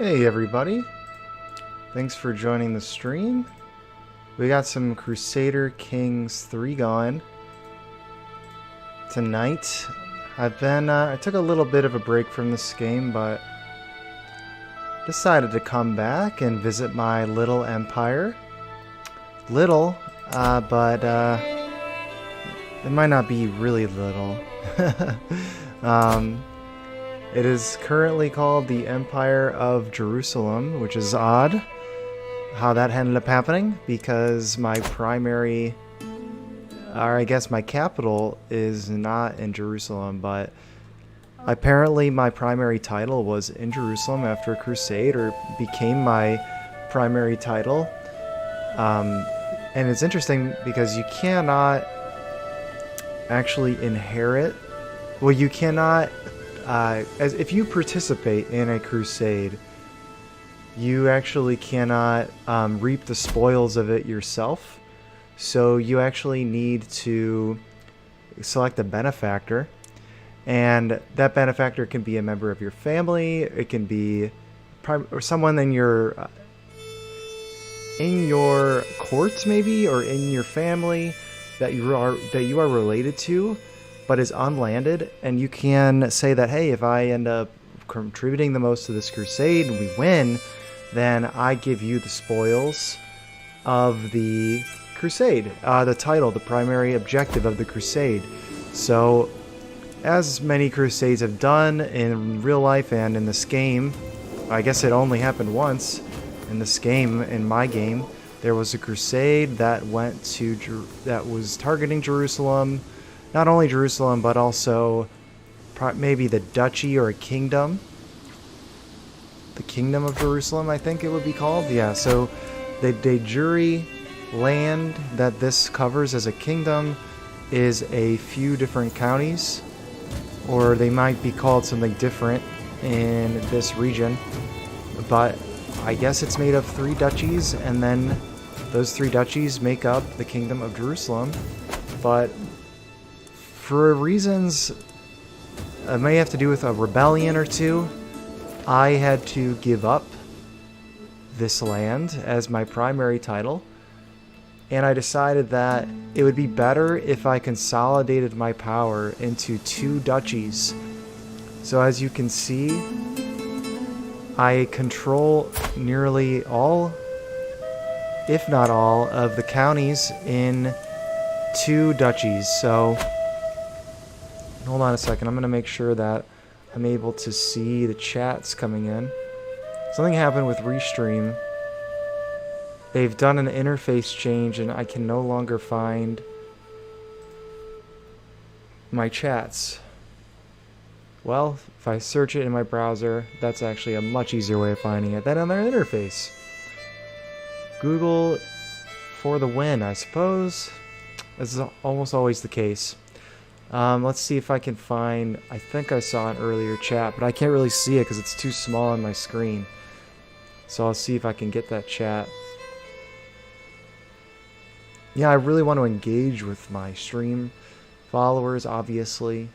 Hey everybody, thanks for joining the stream. We got some Crusader Kings 3 going tonight. I took a little bit of a break from this game, but decided to come back and visit my little empire. Little, but it might not be really little. It is currently called the Empire of Jerusalem, which is odd how that ended up happening because my primary, or I guess my capital, is not in Jerusalem, but apparently my primary title was in Jerusalem after a crusade, or became my primary title. And it's interesting because you cannot actually inherit, well, you cannot as if you participate in a crusade, you actually cannot reap the spoils of it yourself. So you actually need to select a benefactor, and that benefactor can be a member of your family. It can be or someone in your court, maybe, or in your family that you are related to, but is unlanded, and you can say that, hey, if I end up contributing the most to this crusade and we win, then I give you the spoils of the crusade, the title, the primary objective of the crusade. So, as many crusades have done in real life and in this game, I guess it only happened once in this game, in my game. There was a crusade that that was targeting Jerusalem. Not only Jerusalem, but also maybe the duchy or a kingdom. The Kingdom of Jerusalem, I think it would be called. Yeah, so the de jure land that this covers as a kingdom is a few different counties, or they might be called something different in this region. But I guess it's made of 3 duchies, and then those 3 duchies make up the Kingdom of Jerusalem. But for reasons it may have to do with a rebellion or two, I had to give up this land as my primary title, and I decided that it would be better if I consolidated my power into 2 duchies. So as you can see, I control nearly all, if not all, of the counties in 2 duchies. So hold on a second, I'm going to make sure that I'm able to see the chats coming in. Something happened with Restream. They've done an interface change and I can no longer find my chats. Well, if I search it in my browser, that's actually a much easier way of finding it than on their interface. Google for the win, I suppose. This is almost always the case. Let's see if I can find, I think I saw an earlier chat, but I can't really see it because it's too small on my screen. So I'll see if I can get that chat. Yeah, I really want to engage with my stream followers, obviously.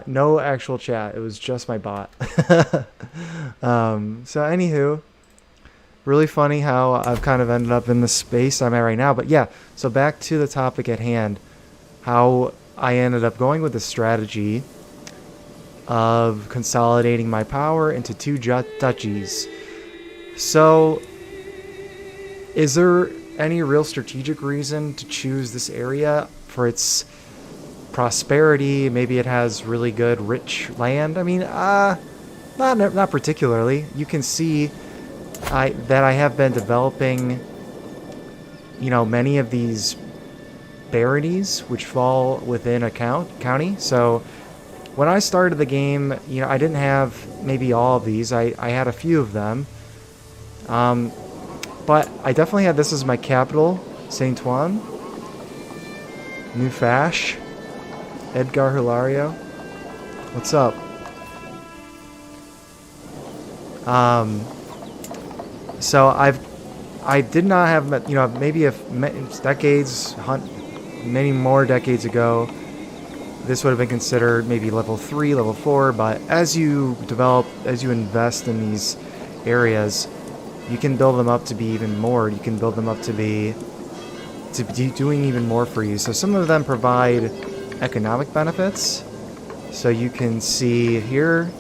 No actual chat, it was just my bot. So anywho, really funny how I've kind of ended up in the space I'm at right now. But yeah, so back to the topic at hand. How I ended up going with the strategy of consolidating my power into 2 duchies. So, is there any real strategic reason to choose this area for its prosperity? Maybe it has really good, rich land. I mean, not particularly. You can see that I have been developing, many of these baronies which fall within a county. So when I started the game, I didn't have maybe all of these. I had a few of them. But I definitely had this as my capital, Saint Ouen, New Fash, Edgar Hilario. What's up? So I did not have, maybe decades, many more decades ago, this would have been considered maybe level 3, level 4, but as you develop, as you invest in these areas, you can build them up to be even more. You can build them up to be doing even more for you. So some of them provide economic benefits. So you can see here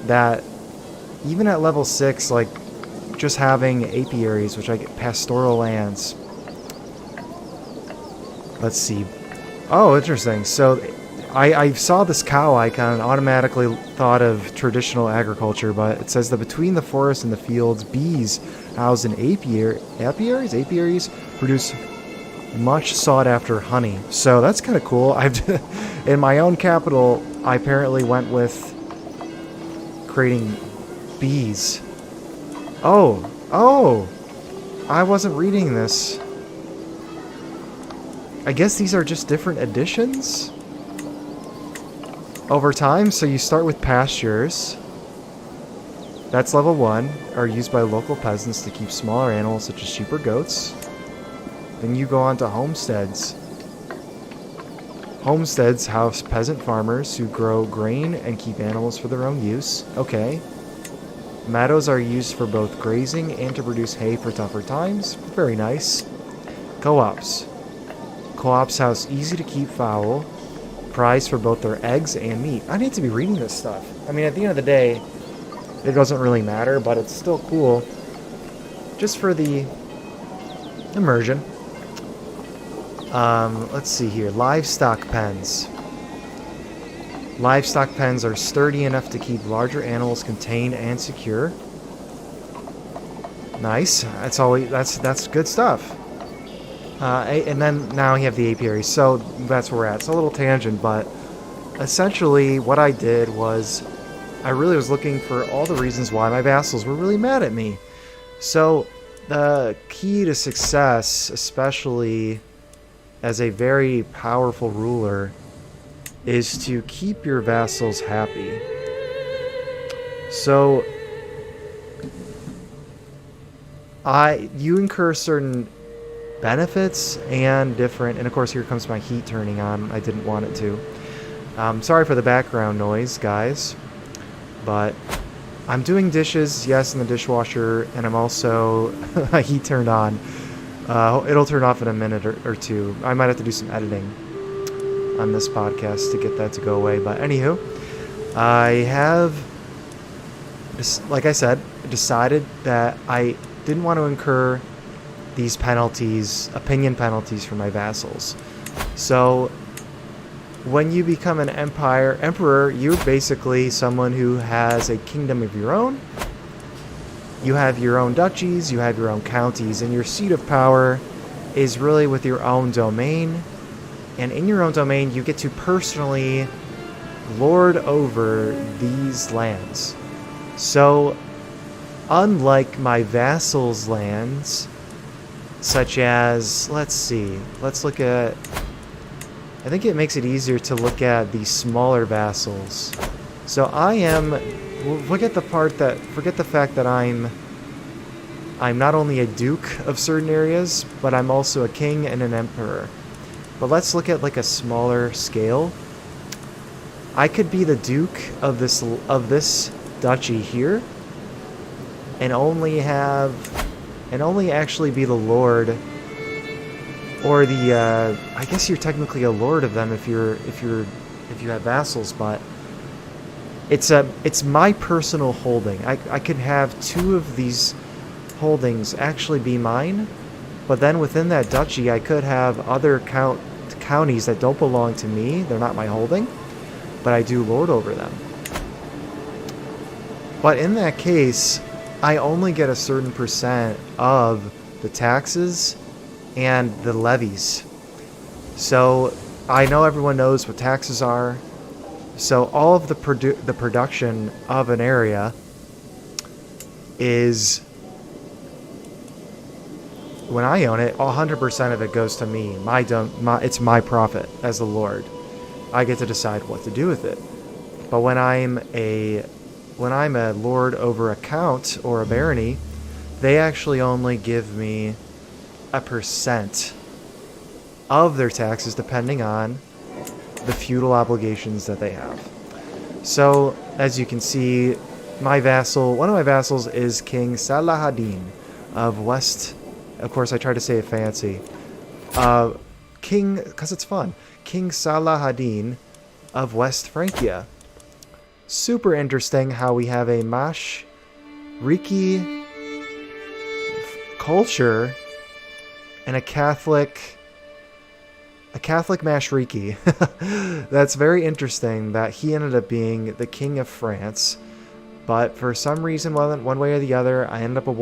that even at level 6, like just having apiaries, which I get pastoral lands. Let's see. Oh, interesting. So I saw this cow icon and automatically thought of traditional agriculture, but it says that between the forest and the fields, bees housed in apiaries produce much sought after honey. So that's kind of cool. In my own capital, I apparently went with creating bees. Oh, I wasn't reading this. I guess these are just different additions over time. So you start with pastures. That's level 1, are used by local peasants to keep smaller animals such as sheep or goats. Then you go on to homesteads. Homesteads house peasant farmers who grow grain and keep animals for their own use. Okay. Meadows are used for both grazing and to produce hay for tougher times. Very nice. Co-ops. Co-ops house easy-to-keep fowl, prized for both their eggs and meat. I need to be reading this stuff. I mean, at the end of the day, it doesn't really matter, but it's still cool. Just for the immersion. Let's see here. Livestock pens. Livestock pens are sturdy enough to keep larger animals contained and secure. Nice. That's good stuff. And then now we have the apiary. So that's where we're at. It's a little tangent, but essentially what I did was I really was looking for all the reasons why my vassals were really mad at me. So the key to success, especially as a very powerful ruler, is to keep your vassals happy. So you incur certain benefits and of course here comes my heat turning on. I didn't want it to. Sorry for the background noise, guys, but I'm doing dishes, yes, in the dishwasher, and I'm also my heat turned on. It'll turn off in a minute or two. I might have to do some editing on this podcast to get that to go away. But anywho, I have, like I said, decided that I didn't want to incur these penalties, opinion penalties for my vassals. So when you become an emperor, you're basically someone who has a kingdom of your own. You have your own duchies, you have your own counties, and your seat of power is really with your own domain. And in your own domain, you get to personally lord over these lands. So, unlike my vassals' lands, such as, let's look at, I think it makes it easier to look at the smaller vassals. So forget the fact that I'm not only a duke of certain areas, but I'm also a king and an emperor. But let's look at like a smaller scale. I could be the duke of this duchy here, and only actually be the lord, or the I guess you're technically a lord of them if you have vassals, but it's my personal holding. I could have 2 of these holdings actually be mine, but then within that duchy I could have other counties that don't belong to me. They're not my holding, but I do lord over them. But in that case, I only get a certain percent of the taxes and the levies. So I know everyone knows what taxes are. So all of the production of an area is, when I own it, 100% of it goes to me. It's my profit as the lord. I get to decide what to do with it. But when I'm a lord over a count or a barony, they actually only give me a percent of their taxes depending on the feudal obligations that they have. So, as you can see, one of my vassals is King Salahadin of West. Of course, I try to say it fancy. Because it's fun. King Salahadin of West Francia. Super interesting how we have a Mashriki culture and a Catholic Mashriki. That's very interesting that he ended up being the King of France. But for some reason, one way or the other, I ended up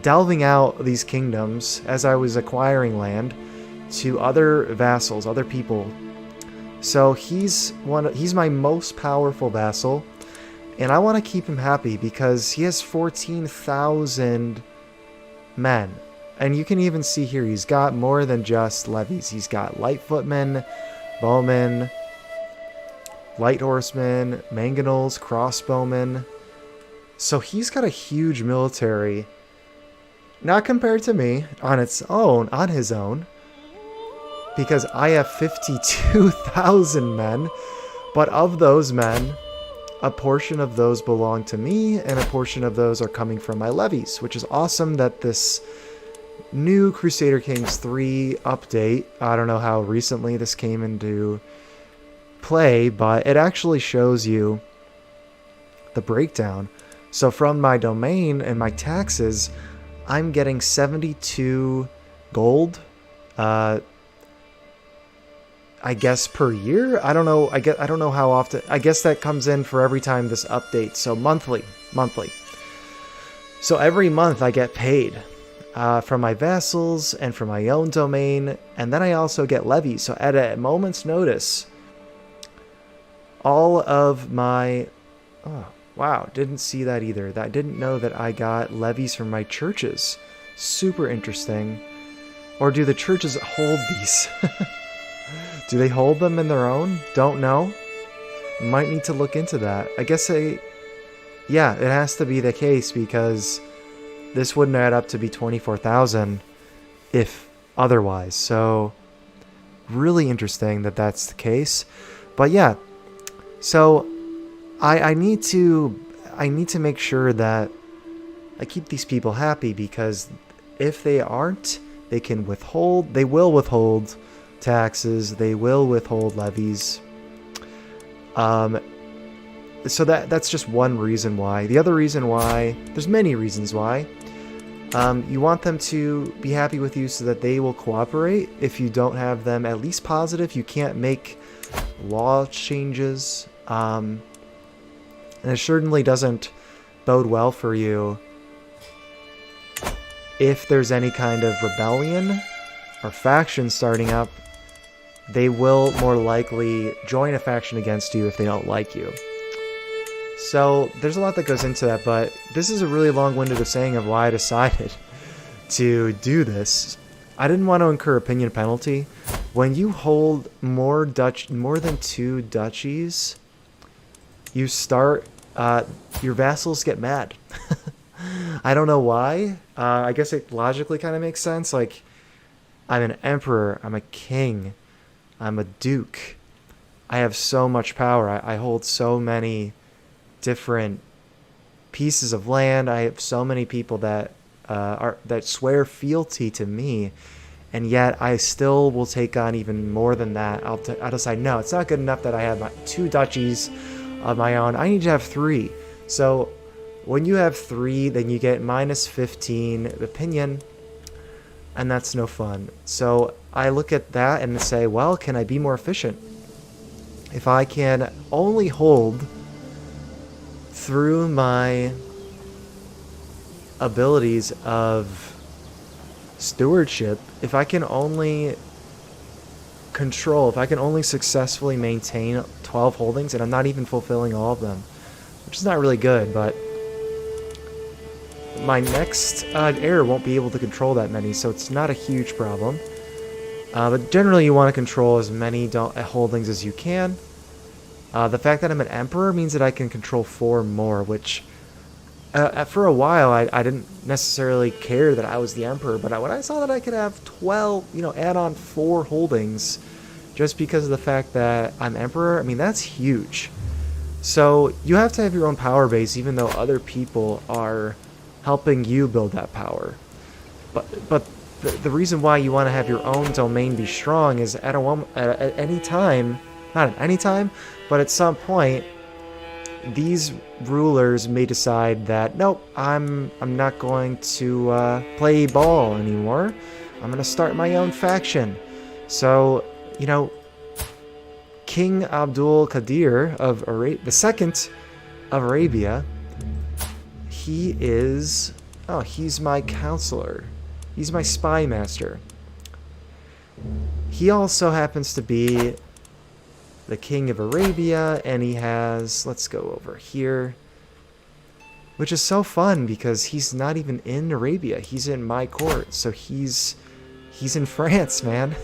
delving out these kingdoms as I was acquiring land to other vassals, other people. So he's my most powerful vassal, and I want to keep him happy because he has 14,000 men. And you can even see here, he's got more than just levies. He's got light footmen, bowmen, light horsemen, mangonels, crossbowmen. So he's got a huge military. Not compared to me, on his own. Because I have 52,000 men. But of those men, a portion of those belong to me, and a portion of those are coming from my levies. Which is awesome that this new Crusader Kings 3 update, I don't know how recently this came into play, but it actually shows you the breakdown. So from my domain and my taxes, I'm getting 72 gold, I guess per year. I don't know. I don't know how often. I guess that comes in for every time this updates. So monthly. So every month I get paid from my vassals and from my own domain, and then I also get levies. So at a moment's notice, all of my wow, didn't see that either. I didn't know that I got levies from my churches. Super interesting. Or do the churches hold these? Do they hold them in their own? Don't know. Might need to look into that. I guess yeah, it has to be the case because this wouldn't add up to be 24,000 if otherwise. So really interesting that that's the case. But yeah, so I need to make sure that I keep these people happy, because if they aren't, they will withhold taxes, they will withhold levies. So that's just one reason why. The other reason why, there's many reasons why. You want them to be happy with you so that they will cooperate. If you don't have them at least positive, you can't make law changes. And it certainly doesn't bode well for you if there's any kind of rebellion or faction starting up. They will more likely join a faction against you if they don't like you. So there's a lot that goes into that, but this is a really long-winded saying of why I decided to do this. I didn't want to incur opinion penalty. When you hold more than 2 duchies, you start, your vassals get mad. I don't know why. I guess it logically kind of makes sense. Like, I'm an emperor, I'm a king, I'm a duke. I have so much power. I hold so many different pieces of land. I have so many people that swear fealty to me, and yet I still will take on even more than that. I'll decide, no, it's not good enough that I have 2 duchies of my own. I need to have 3. So when you have 3, then you get minus 15 opinion, and that's no fun. So I look at that and say, well, can I be more efficient? If I can only hold through my abilities of stewardship, if I can only control, if I can only successfully maintain 12 holdings, and I'm not even fulfilling all of them, which is not really good, but my next heir won't be able to control that many, so it's not a huge problem. But generally you want to control as many holdings as you can. The fact that I'm an emperor means that I can control 4 more, which For a while, I didn't necessarily care that I was the emperor, but when I saw that I could have 12, add on 4 holdings just because of the fact that I'm emperor, I mean, that's huge. So you have to have your own power base, even though other people are helping you build that power. But the reason why you want to have your own domain be strong is at any time, not at any time, but at some point, these rulers may decide that nope, I'm not going to play ball anymore. I'm gonna start my own faction. So King Abdul Qadir of the second of Arabia, he's my counselor. He's my spy master. He also happens to be the king of Arabia, and he has, let's go over here, which is so fun because he's not even in Arabia. He's in my court, so he's in France, man.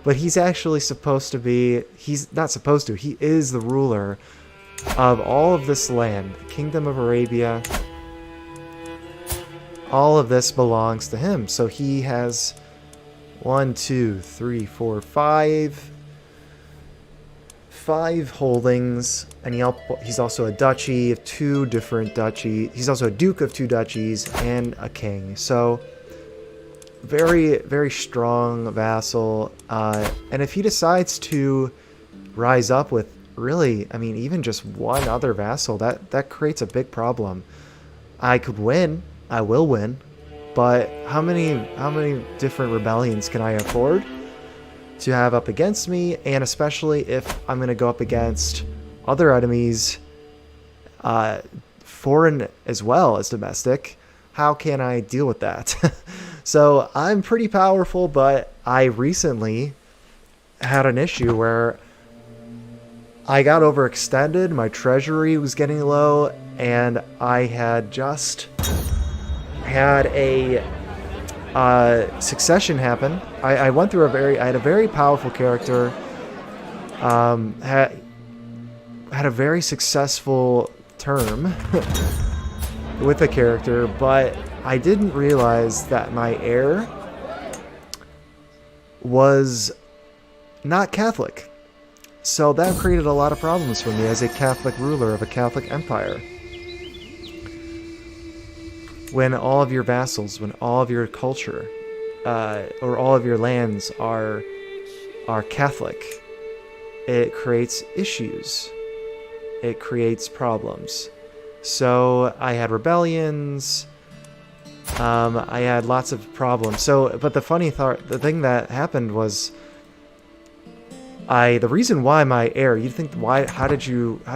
But he's actually supposed to be, he's not supposed to, he is the ruler of all of this land, the Kingdom of Arabia. All of this belongs to him. So he has 1, 2, 3, 4, 5 holdings, and he's also a duchy of 2 different duchies. He's also a duke of 2 duchies and a king. So very, very strong vassal. And if he decides to rise up with really, I mean, even just one other vassal, that creates a big problem. I could win. I will win. But how many different rebellions can I afford to have up against me? And especially if I'm going to go up against other enemies, foreign as well as domestic, how can I deal with that? So I'm pretty powerful, but I recently had an issue where I got overextended, my treasury was getting low, and I had just had a succession happen. I went through I had a very powerful character, had a very successful term with the character, but I didn't realize that my heir was not Catholic. So that created a lot of problems for me as a Catholic ruler of a Catholic empire. When all of your vassals, when all of your culture, or all of your lands are Catholic, it creates issues. It creates problems. So I had rebellions. I had lots of problems. So, but the thing that happened was, the reason why my heir, you'd think, how did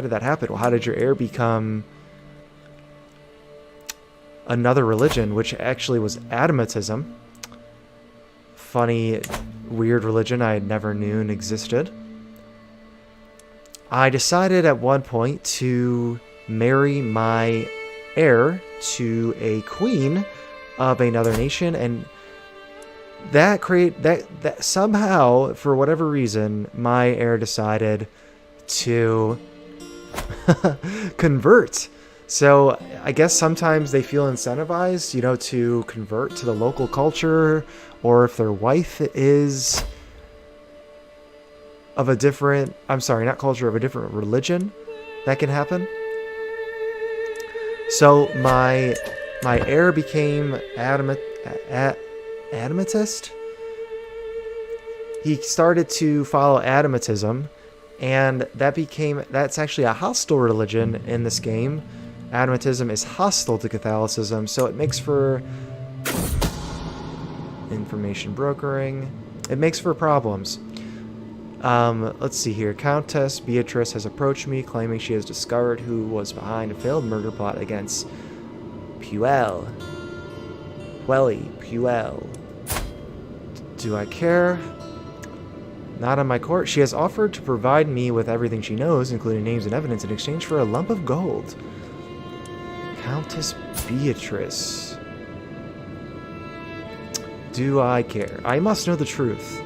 that happen? Well, how did your heir become another religion, which actually was Adamitism? Funny, weird religion I never knew existed. I decided at one point to marry my heir to a queen of another nation, and that somehow, for whatever reason, my heir decided to convert. So I guess sometimes they feel incentivized, to convert to the local culture, or if their wife is of a different, not culture, of a different religion, that can happen. So my heir became Adamatist. He started to follow Adamitism, and that's actually a hostile religion in this game. Adamitism is hostile to Catholicism, so it makes for information brokering. It makes for problems. Let's see here. Countess Beatrice has approached me, claiming she has discovered who was behind a failed murder plot against Puel. Do I care? Not on my court. She has offered to provide me with everything she knows, including names and evidence, in exchange for a lump of gold. Countess Beatrice. Do I care? I must know the truth.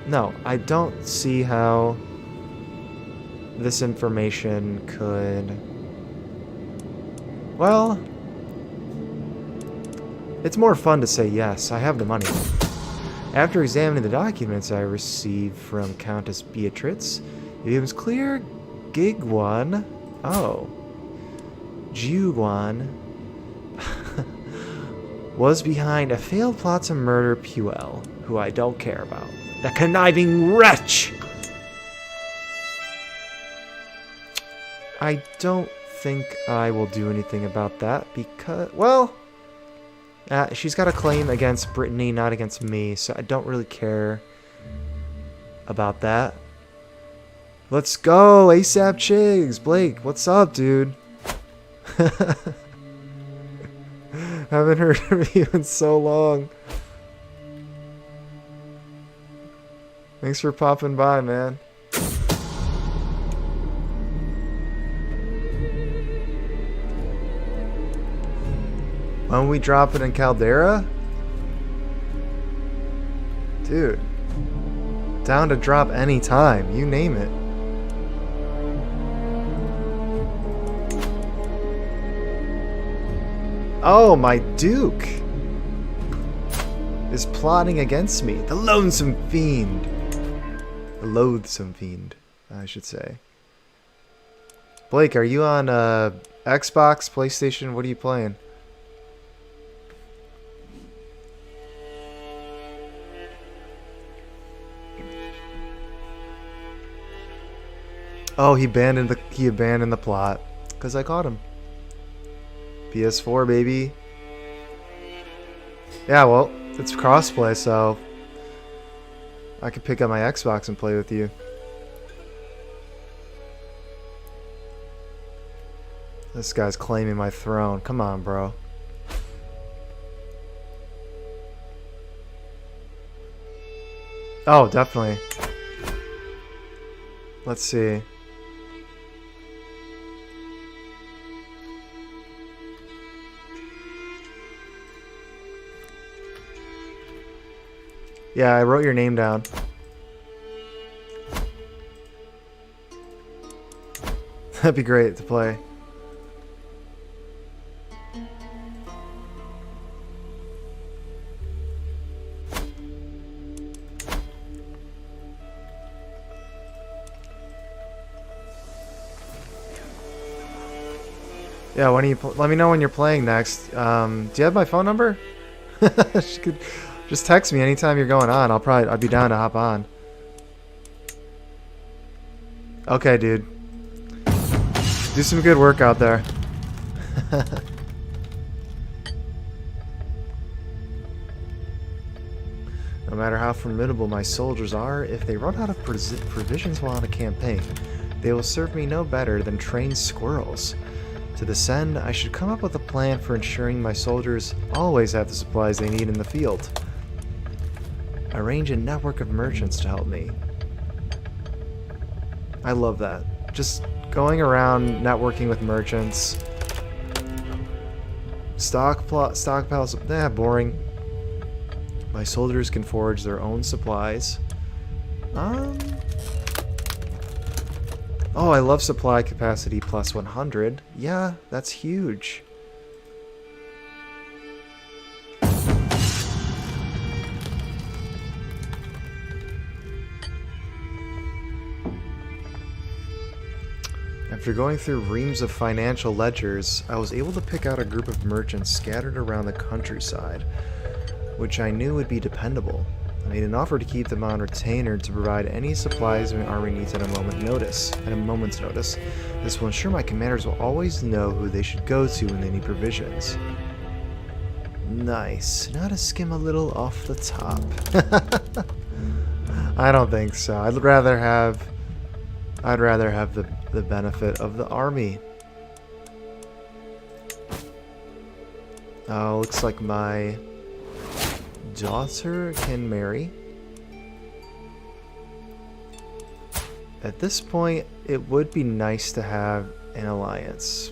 No, I don't see how this information could Well, it's more fun to say yes. I have the money. After examining the documents I received from Countess Beatrice, it becomes clear Giguan, Jiuguan, was behind a failed plot to murder Puel, who I don't care about. The conniving wretch! I don't think I will do anything about that because, well, she's got a claim against Brittany, not against me, so I don't really care about that. Let's go, ASAP Chigs. Blake, what's up, dude? Haven't heard from you in so long. Thanks for popping by, man. Why don't we drop it in Caldera? Dude. Down to drop any time. You name it. Oh, my Duke is plotting against me. The lonesome fiend. The loathsome fiend, I should say. Blake, are you on Xbox, PlayStation? What are you playing? Oh, he abandoned the plot because I caught him. PS4, baby. Yeah, well, it's crossplay, so I could pick up my Xbox and play with you. This guy's claiming my throne. Come on, bro. Oh, definitely. Let's see. Yeah, I wrote your name down. That'd be great to play. Yeah, when you let me know when you're playing next. Do you have my phone number? She could just text me anytime you're going on. I'd be down to hop on. Okay, dude. Do some good work out there. No matter how formidable my soldiers are, if they run out of provisions while on a campaign, they will serve me no better than trained squirrels. To this end, I should come up with a plan for ensuring my soldiers always have the supplies they need in the field. Arrange a network of merchants to help me. I love that. Just going around networking with merchants. Stockpiles, boring. My soldiers can forage their own supplies. Oh, I love supply capacity plus 100. Yeah, that's huge. After going through reams of financial ledgers, I was able to pick out a group of merchants scattered around the countryside, which I knew would be dependable. I made an offer to keep them on retainer to provide any supplies my army needs at a moment's notice. This will ensure my commanders will always know who they should go to when they need provisions. Nice. Now to skim a little off the top. I don't think so. I'd rather have the benefit of the army. Oh, looks like my daughter can marry. At this point, it would be nice to have an alliance.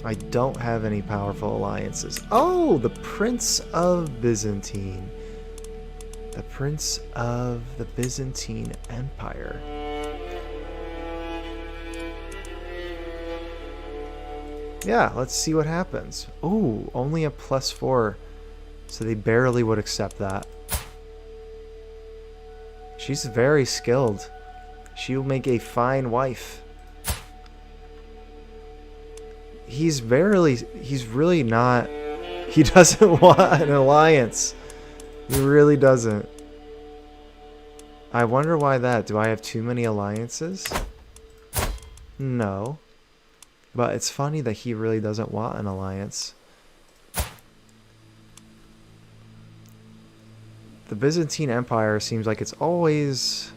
I don't have any powerful alliances. Oh, the Prince of Byzantine. The Prince of the Byzantine Empire. Yeah, let's see what happens. Ooh, only a +4. So they barely would accept that. She's very skilled. She'll make a fine wife. He's really not... He doesn't want an alliance. He really doesn't. I wonder why that. Do I have too many alliances? No. But it's funny that he really doesn't want an alliance. The Byzantine Empire seems like it's always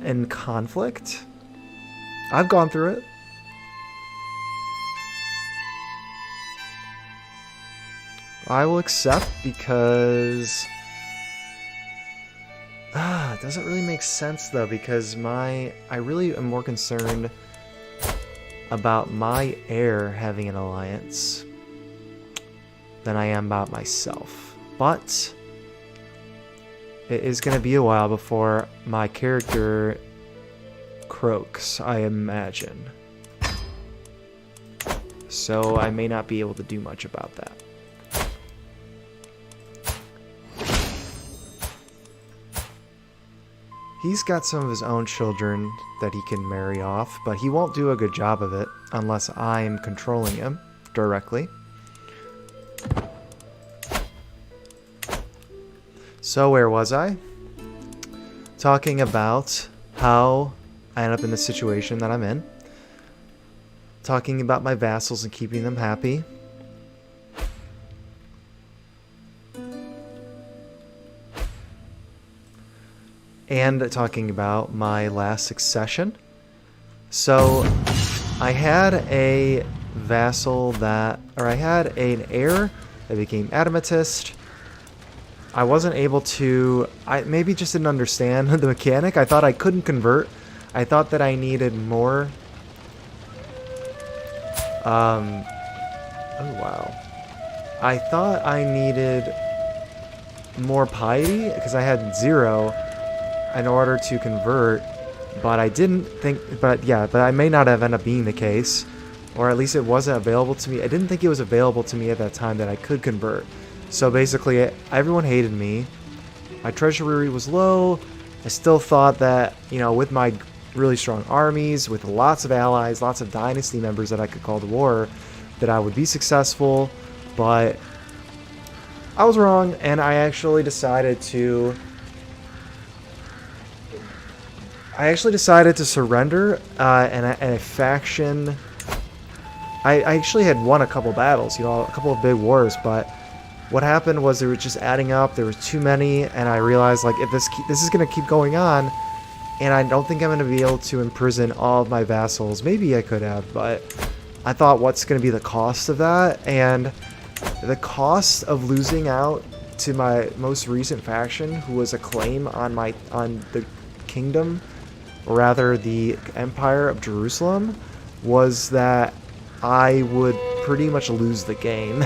in conflict. I've gone through it. I will accept because... it doesn't really make sense though, because I really am more concerned about my heir having an alliance than I am about myself. But it is going to be a while before my character croaks, I imagine. So I may not be able to do much about that. He's got some of his own children that he can marry off, but he won't do a good job of it unless I'm controlling him directly. So where was I? Talking about how I end up in the situation that I'm in. Talking about my vassals and keeping them happy. And talking about my last succession. So I had a vassal that, or I had an heir that became Adamatist. I wasn't able to, I maybe just didn't understand the mechanic. I thought I couldn't convert. I thought that I needed more. Oh wow. I thought I needed more piety because I had 0 in order to convert, but I didn't think, but I may not have ended up being the case, or at least it wasn't available to me. I didn't think it was available to me at that time that I could convert. So basically, everyone hated me. My treasury was low. I still thought that, you know, with my really strong armies, with lots of allies, lots of dynasty members that I could call to war, that I would be successful, but I was wrong, and I actually decided to surrender, and a faction. I actually had won a couple battles, you know, a couple of big wars, but what happened was they were just adding up. There was too many, and I realized, like, if this is going to keep going on, and I don't think I'm going to be able to imprison all of my vassals. Maybe I could have, but I thought, what's going to be the cost of that? And the cost of losing out to my most recent faction, who was a claim on the kingdom, or rather the Empire of Jerusalem, was that I would pretty much lose the game,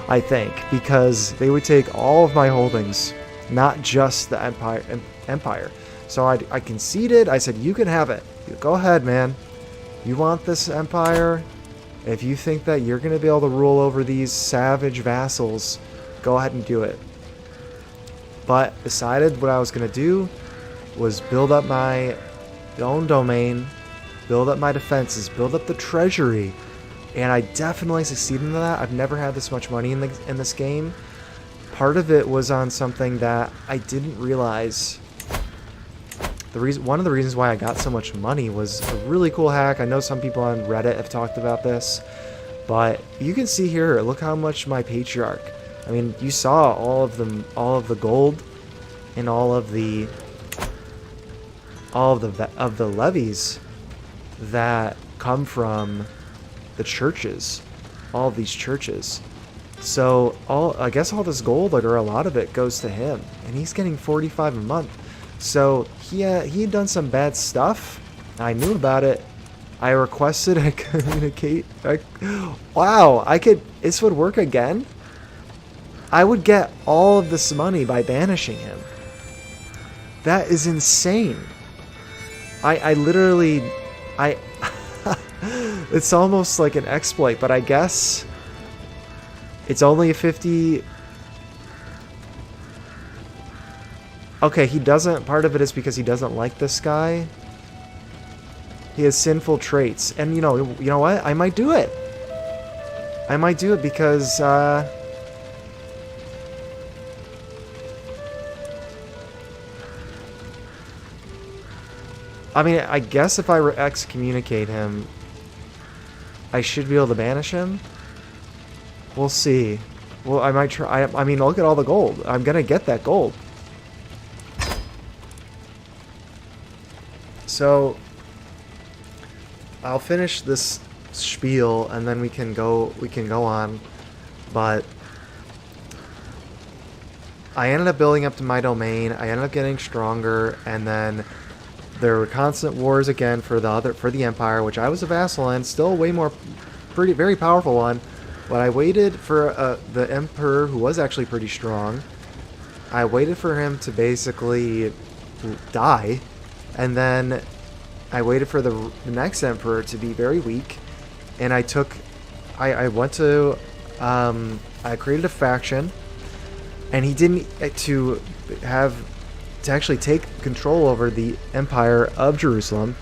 I think, because they would take all of my holdings, not just the Empire. So I conceded. I said, you can have it. Go ahead, man. You want this empire? If you think that you're going to be able to rule over these savage vassals, go ahead and do it. But decided what I was going to do was build up my own domain, build up my defenses, build up the treasury, and I definitely succeeded in that. I've never had this much money in this game. Part of it was on something that I didn't realize. One of the reasons why I got so much money was a really cool hack. I know some people on Reddit have talked about this, but you can see here, look how much my patriarch. I mean, you saw all of the gold and all of the levies that come from the churches, all of these churches. So I guess all this gold, or a lot of it, goes to him, and he's getting 45 a month. So he had done some bad stuff. I knew about it. I requested a communicate. Wow, this would work again. I would get all of this money by banishing him. That is insane. I literally It's almost like an exploit, but I guess it's only a 50. Okay, he doesn't. Part of it is because he doesn't like this guy. He has sinful traits, and you know what? I might do it. I might do it because I mean, I guess if I excommunicate him, I should be able to banish him. We'll see. Well, I might try. I mean, look at all the gold. I'm gonna get that gold. So I'll finish this spiel and then we can go on. But I ended up building up to my domain. I ended up getting stronger, and then there were constant wars again for the Empire, which I was a vassal in, still way more very powerful one. But I waited for the Emperor, who was actually pretty strong. I waited for him to basically die, and then I waited for the next Emperor to be very weak, and I went to, I created a faction, and he didn't to actually take control over the Empire of Jerusalem.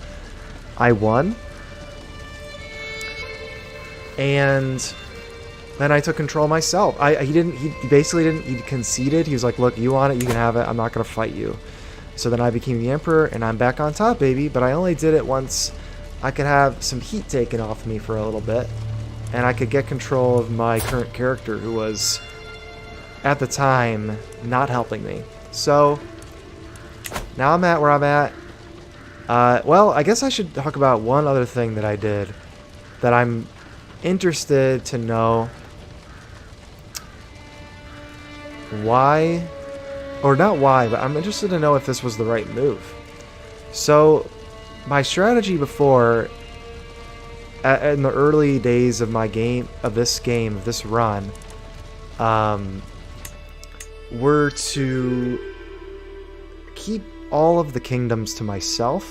I won, and then I took control myself. He basically didn't. He conceded. He was like, "Look, you want it, you can have it. I'm not gonna fight you." So then I became the Emperor, and I'm back on top, baby. But I only did it once I could have some heat taken off me for a little bit, and I could get control of my current character, who was at the time not helping me. So now I'm at where I'm at. Well, I guess I should talk about one other thing that I did that I'm interested to know why, or not why, but I'm interested to know if this was the right move. So my strategy before, in the early days of my this run, were to keep all of the kingdoms to myself,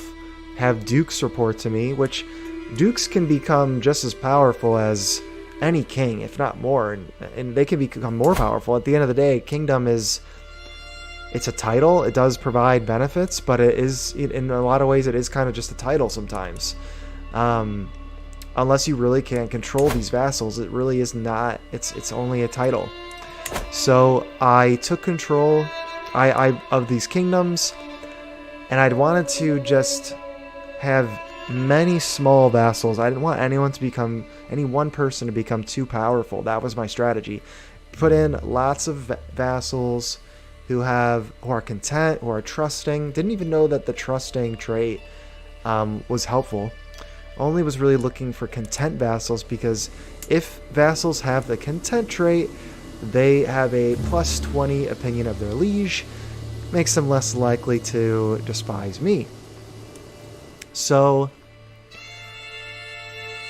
have dukes report to me, which dukes can become just as powerful as any king, if not more, and they can become more powerful. At the end of the day, kingdom it's a title. It does provide benefits, but in a lot of ways it is kind of just a title sometimes. Unless you really can't control these vassals, it really is not. It's only a title. So I took control of these kingdoms, and I'd wanted to just have many small vassals. I didn't want any one person to become too powerful. That was my strategy. Put in lots of vassals who are content, who are trusting. Didn't even know that the trusting trait was helpful. Only was really looking for content vassals, because if vassals have the content trait, they have a plus 20 opinion of their liege, makes them less likely to despise me. So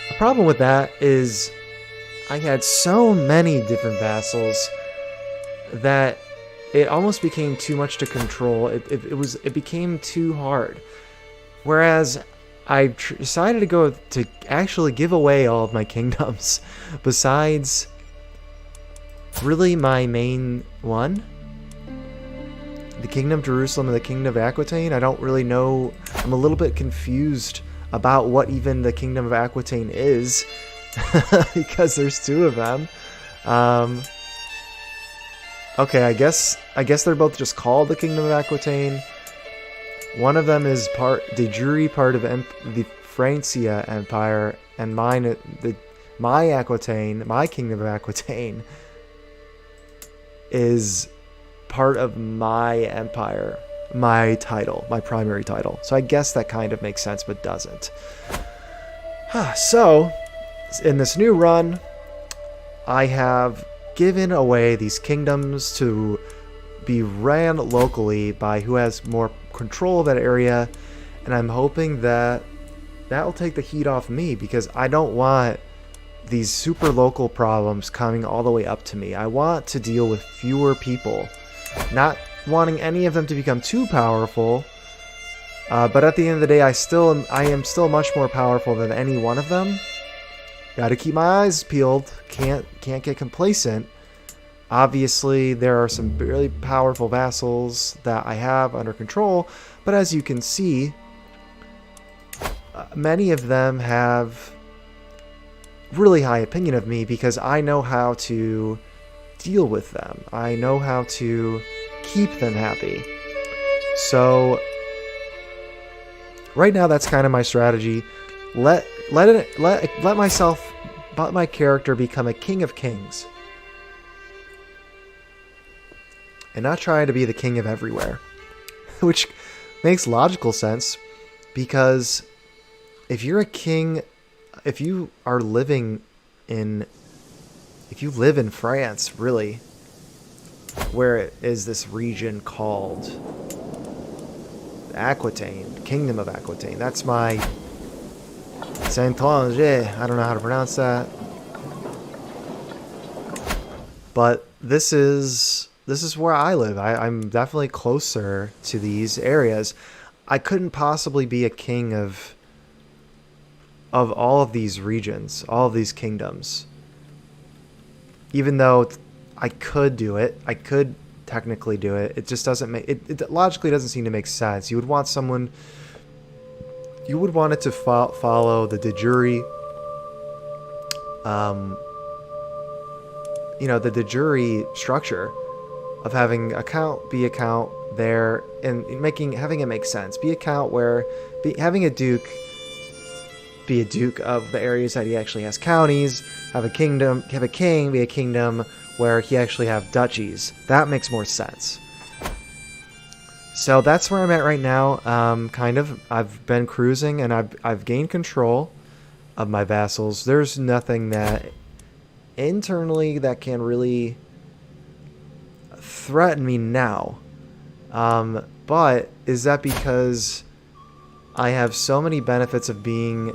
the problem with that is I had so many different vassals that it almost became too much to control. It became too hard. Whereas I decided to actually give away all of my kingdoms, besides really my main one, the Kingdom of Jerusalem and the Kingdom of Aquitaine. I don't really know. I'm a little bit confused about what even the Kingdom of Aquitaine is, because there's two of them. Okay, I guess they're both just called the Kingdom of Aquitaine. One of them is de jure part of the Francia Empire, and my Aquitaine, my Kingdom of Aquitaine, is part of my empire, my title, my primary title. So I guess that kind of makes sense, but doesn't. So, in this new run, I have given away these kingdoms to be ran locally by who has more control of that area, and I'm hoping that will take the heat off me, because I don't want these super local problems coming all the way up to me. I want to deal with fewer people, not wanting any of them to become too powerful, but at the end of the day, I am still much more powerful than any one of them. got to keep my eyes peeled. Can't get complacent. Obviously, there are some really powerful vassals that I have under control, but as you can see, many of them have really high opinion of me because I know how to deal with them. I know how to keep them happy. So right now, that's kind of my strategy. Let my character become a king of kings, and not trying to be the king of everywhere, which makes logical sense because if you're a king, if you live in France, really, where is this region called? Aquitaine, Kingdom of Aquitaine. That's my Saint-Onger. I don't know how to pronounce that. But this is where I live. I'm definitely closer to these areas. I couldn't possibly be a king of all of these regions, all of these kingdoms. Even though I could do it, I could technically do it. It just doesn't make it logically doesn't seem to make sense. You would want it to follow the de jure, the de jure structure of having a count be a count there and having it make sense. Be a count where having a duke be a duke of the areas that he actually has counties. Have a king be a kingdom where he actually have duchies. That makes more sense. So that's where I'm at right now. Kind of, I've been cruising and I've gained control of my vassals. There's nothing that internally that can really threaten me now. But is that because I have so many benefits of being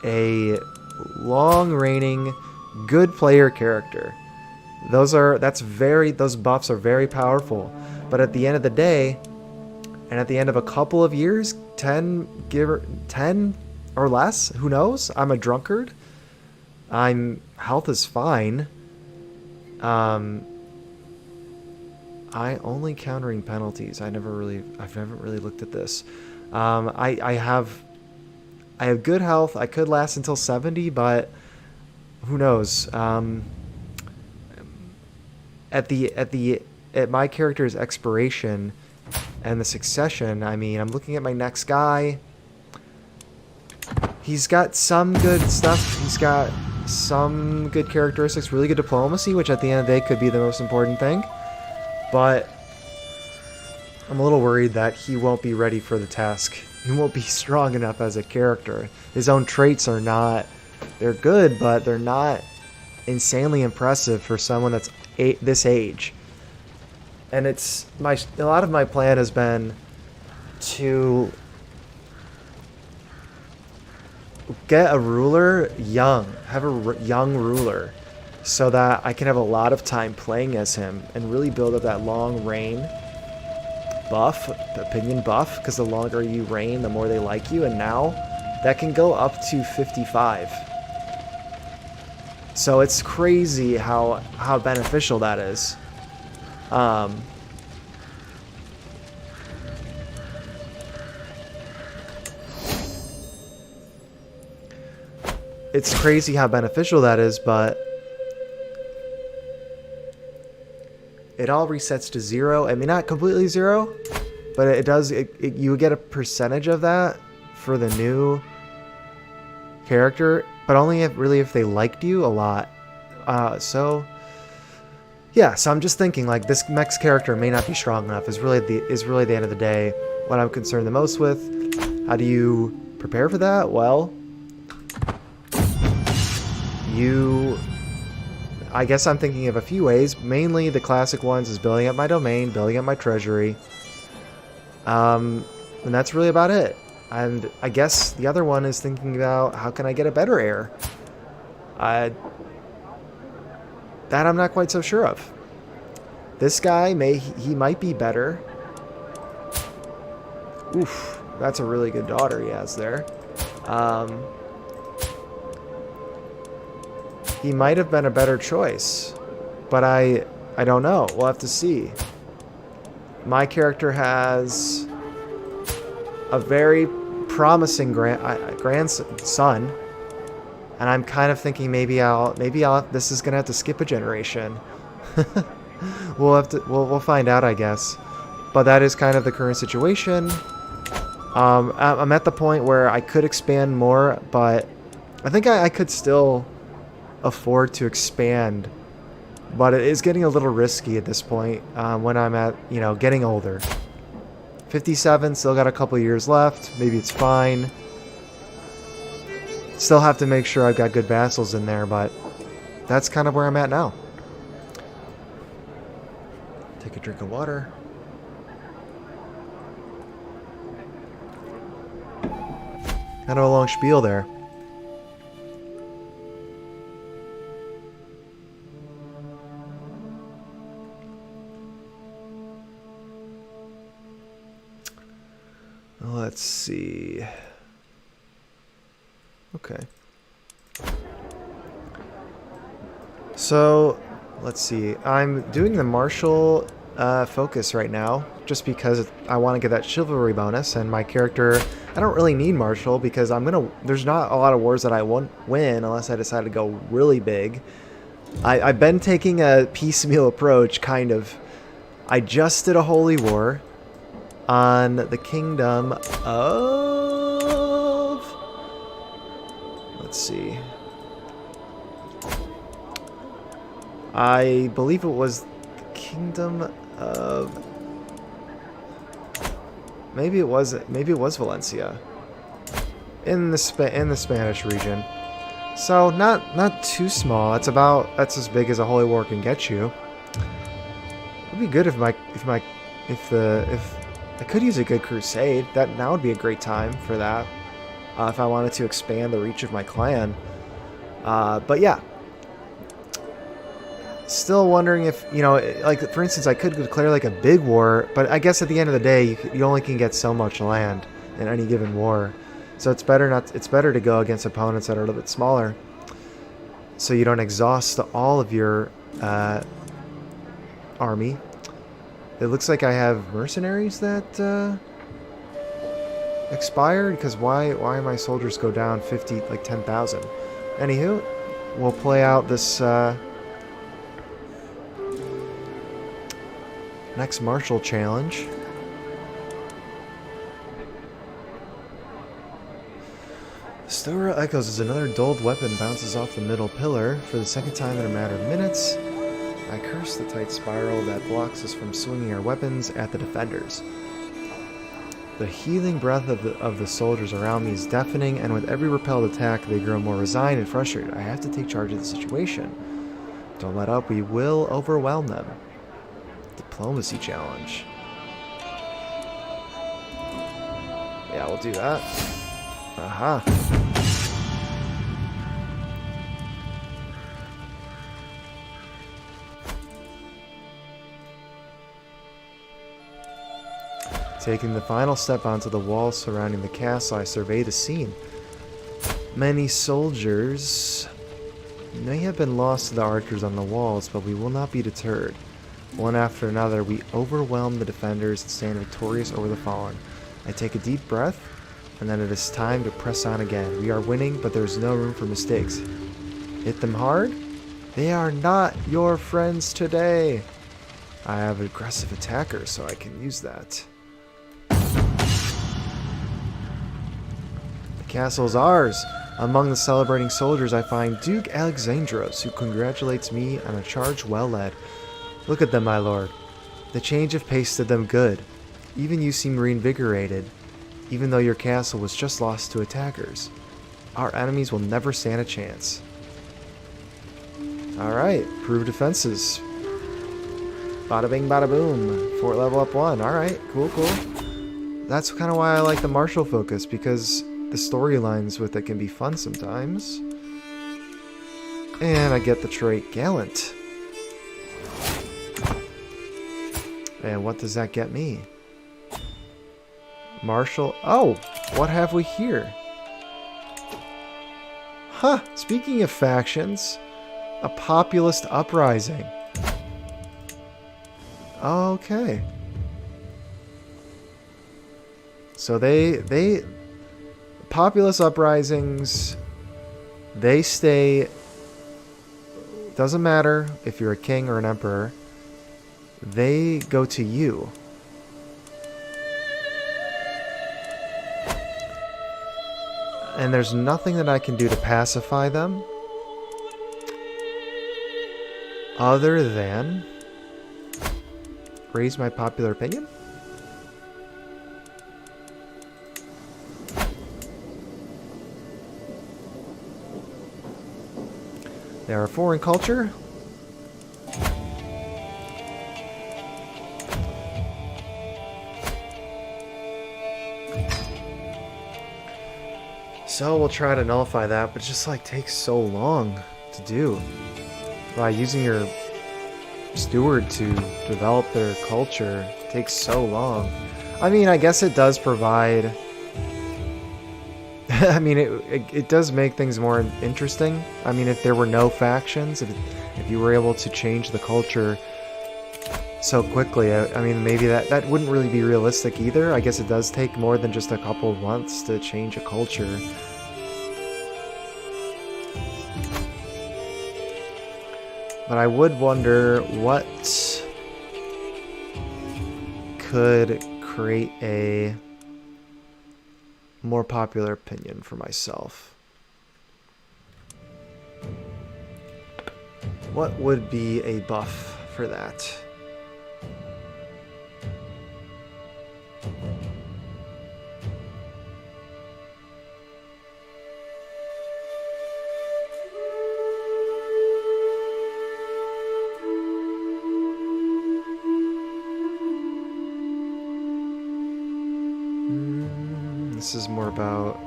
a long-reigning, good player character? Those buffs are very powerful. But at the end of the day, and at the end of a couple of years, 10 or less, who knows? I'm a drunkard. Health is fine. I only countering penalties. I've never really looked at this. I have good health. I could last until 70, but who knows? At my character's expiration and the succession, I mean, I'm looking at my next guy. He's got some good stuff. He's got some good characteristics, really good diplomacy, which at the end of the day could be the most important thing. But I'm a little worried that he won't be ready for the task. He won't be strong enough as a character. His own traits are not... They're good, but they're not insanely impressive for someone that's this age. And a lot of my plan has been to get a ruler young, have a young ruler, so that I can have a lot of time playing as him and really build up that long reign buff, opinion buff, because the longer you reign, the more they like you, and now that can go up to 55. So it's crazy how beneficial that is. It's crazy how beneficial that is, but it all resets to 0. I mean, not completely 0, but it does. You get a percentage of that for the new character, but only if they liked you a lot. So yeah, so I'm just thinking, like, this next character may not be strong enough. Is really the end of the day what I'm concerned the most with. How do you prepare for that? Well, I guess I'm thinking of a few ways. Mainly the classic ones is building up my domain, building up my treasury. And that's really about it. And I guess the other one is thinking about how can I get a better heir? That I'm not quite so sure of. This guy he might be better. Oof, that's a really good daughter he has there. he might have been a better choice. But I don't know. We'll have to see. My character has a very promising grandson, and I'm kind of thinking maybe this is gonna have to skip a generation. We'll find out, I guess. But that is kind of the current situation. I'm at the point where I could expand more, but I think I could still afford to expand. But it is getting a little risky at this point when I'm at, getting older. 57, still got a couple years left. Maybe it's fine. Still have to make sure I've got good vassals in there, but that's kind of where I'm at now. Take a drink of water. Kind of a long spiel there. Let's see. Okay. So, let's see. I'm doing the martial focus right now, just because I want to get that chivalry bonus, and my character, I don't really need martial because there's not a lot of wars that I won't win unless I decide to go really big. I've been taking a piecemeal approach, kind of. I just did a holy war on the kingdom of... Let's see. I believe it was the kingdom of... Maybe it was Valencia. In the Spanish region. So not too small. That's as big as a holy war can get you. It'd be good if I could use a good crusade. Now would be a great time for that. If I wanted to expand the reach of my clan. But yeah. Still wondering if, like, for instance, I could declare like a big war, but I guess at the end of the day, you only can get so much land in any given war. So it's better to go against opponents that are a little bit smaller, so you don't exhaust all of your army. It looks like I have mercenaries that expired, because why my soldiers go down 10,000? Anywho, we'll play out this next martial challenge. Stora Echoes as another dulled weapon bounces off the middle pillar for the second time in a matter of minutes. I curse the tight spiral that blocks us from swinging our weapons at the defenders. The healing breath of the soldiers around me is deafening, and with every repelled attack, they grow more resigned and frustrated. I have to take charge of the situation. Don't let up, we will overwhelm them. Diplomacy challenge. Yeah, we'll do that. Aha. Taking the final step onto the walls surrounding the castle, I survey the scene. Many soldiers may have been lost to the archers on the walls, but we will not be deterred. One after another, we overwhelm the defenders and stand victorious over the fallen. I take a deep breath, and then it is time to press on again. We are winning, but there's no room for mistakes. Hit them hard? They are not your friends today. I have aggressive attackers, so I can use that. The castle is ours. Among the celebrating soldiers, I find Duke Alexandros, who congratulates me on a charge well led. Look at them, my lord. The change of pace did them good. Even you seem reinvigorated, even though your castle was just lost to attackers. Our enemies will never stand a chance. Alright, prove defenses. Bada bing, bada boom. Fort level up 1. Alright, cool. That's kind of why I like the martial focus, because the storylines with it can be fun sometimes. And I get the trait Gallant. And what does that get me? Martial. Oh, what have we here? Huh, speaking of factions, A populist uprising. Okay. So they populist uprisings, they stay, doesn't matter if you're a king or an emperor, they go to you. And there's nothing that I can do to pacify them other than raise my popular opinion. They are a foreign culture. So we'll try to nullify that, but it just like takes so long to do. By using your steward to develop their culture, it takes so long. I mean, I guess it does provide... I mean, it does make things more interesting. I mean, if there were no factions, if you were able to change the culture so quickly, I mean, maybe that wouldn't really be realistic either. I guess it does take more than just a couple of months to change a culture. But I would wonder what could create a more popular opinion for myself. What would be a buff for that? This is more about,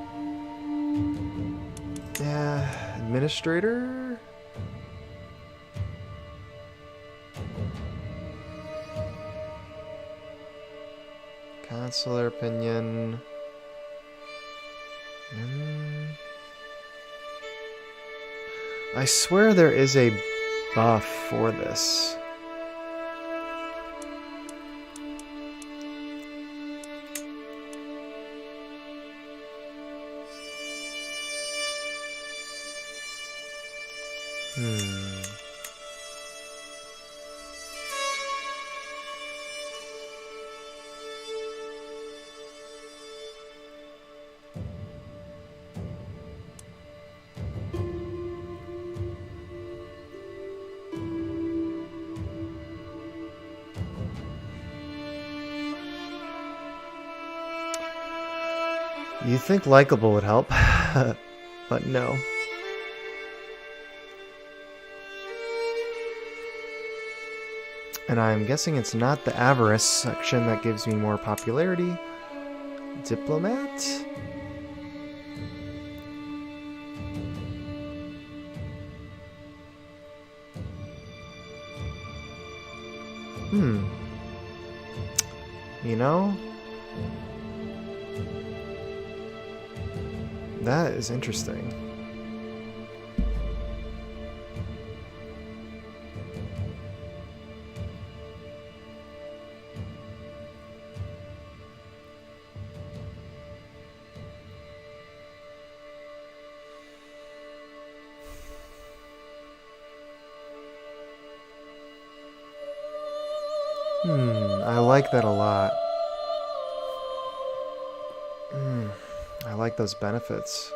yeah, administrator? Consular opinion. I swear there is a buff for this. You think likable would help, but no. And I'm guessing it's not the avarice section that gives me more popularity. Diplomat? You know? That is interesting. I like that a lot. I like those benefits.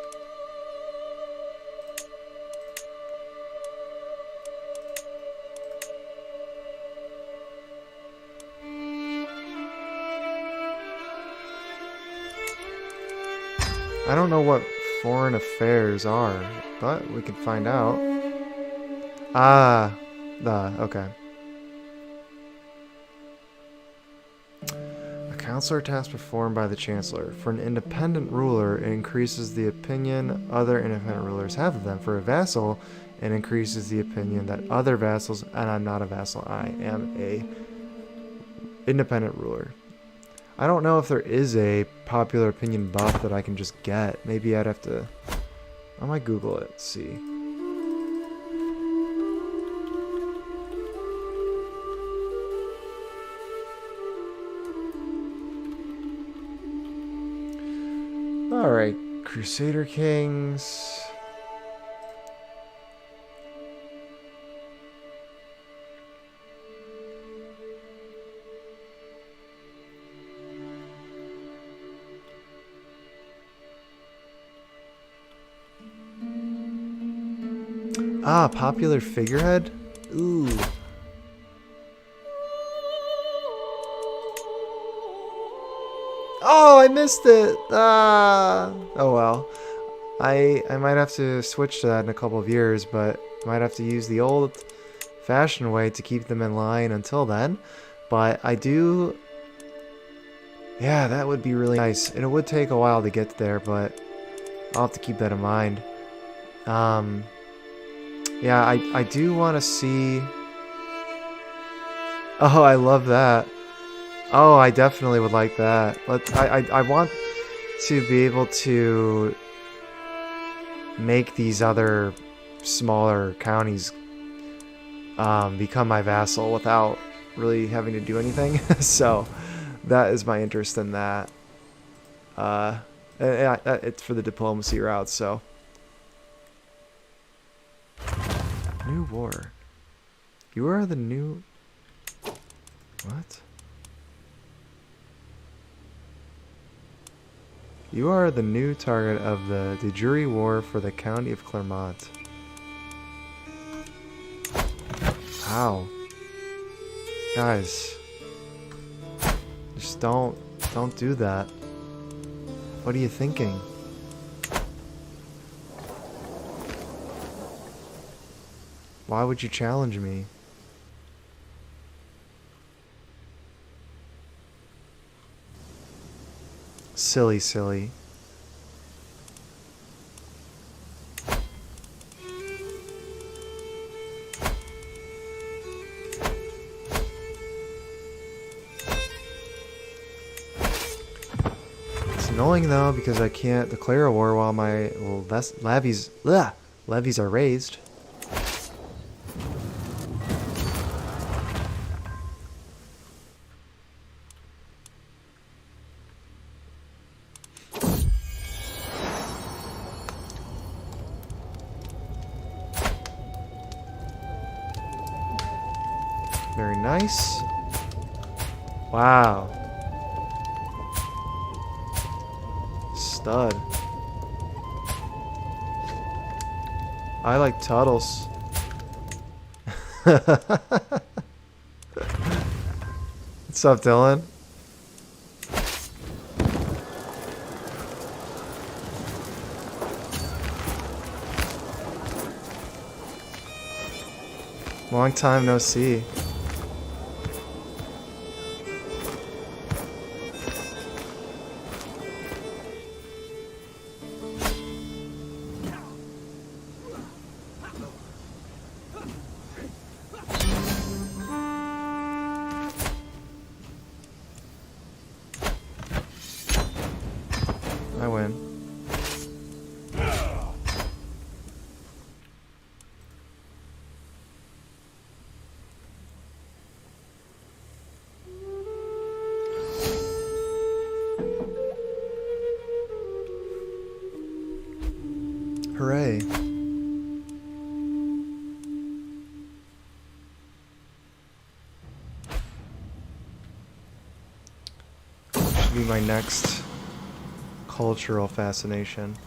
I don't know what foreign affairs are, but we can find out. Okay. A counselor task performed by the chancellor. For an independent ruler, it increases the opinion other independent rulers have of them. For a vassal, it increases the opinion that other vassals, and I'm not a vassal, I am a independent ruler. I don't know if there is a popular opinion buff that I can just get. Maybe I'd have to... I might Google it, see. Crusader Kings. Ah, popular figurehead? Ooh. Oh, I missed it! Ah. Oh well. I might have to switch to that in a couple of years, but I might have to use the old-fashioned way to keep them in line until then. But I do... Yeah, that would be really nice. And it would take a while to get there, but I'll have to keep that in mind. Yeah, I do want to see... Oh, I love that. Oh, I definitely would like that. I want to be able to make these other smaller counties become my vassal without really having to do anything. So that is my interest in that. It's for the diplomacy route, so... New war. You are the new... What? You are the new target of the de jure war for the county of Clermont. How? Guys. Just don't do that. What are you thinking? Why would you challenge me? Silly, silly. It's annoying though because I can't declare a war while my levies are raised. Very nice. Wow. Stud. I like Tuttles. What's up, Dylan? Long time no see. I win. Hooray. Should be my next cultural fascination.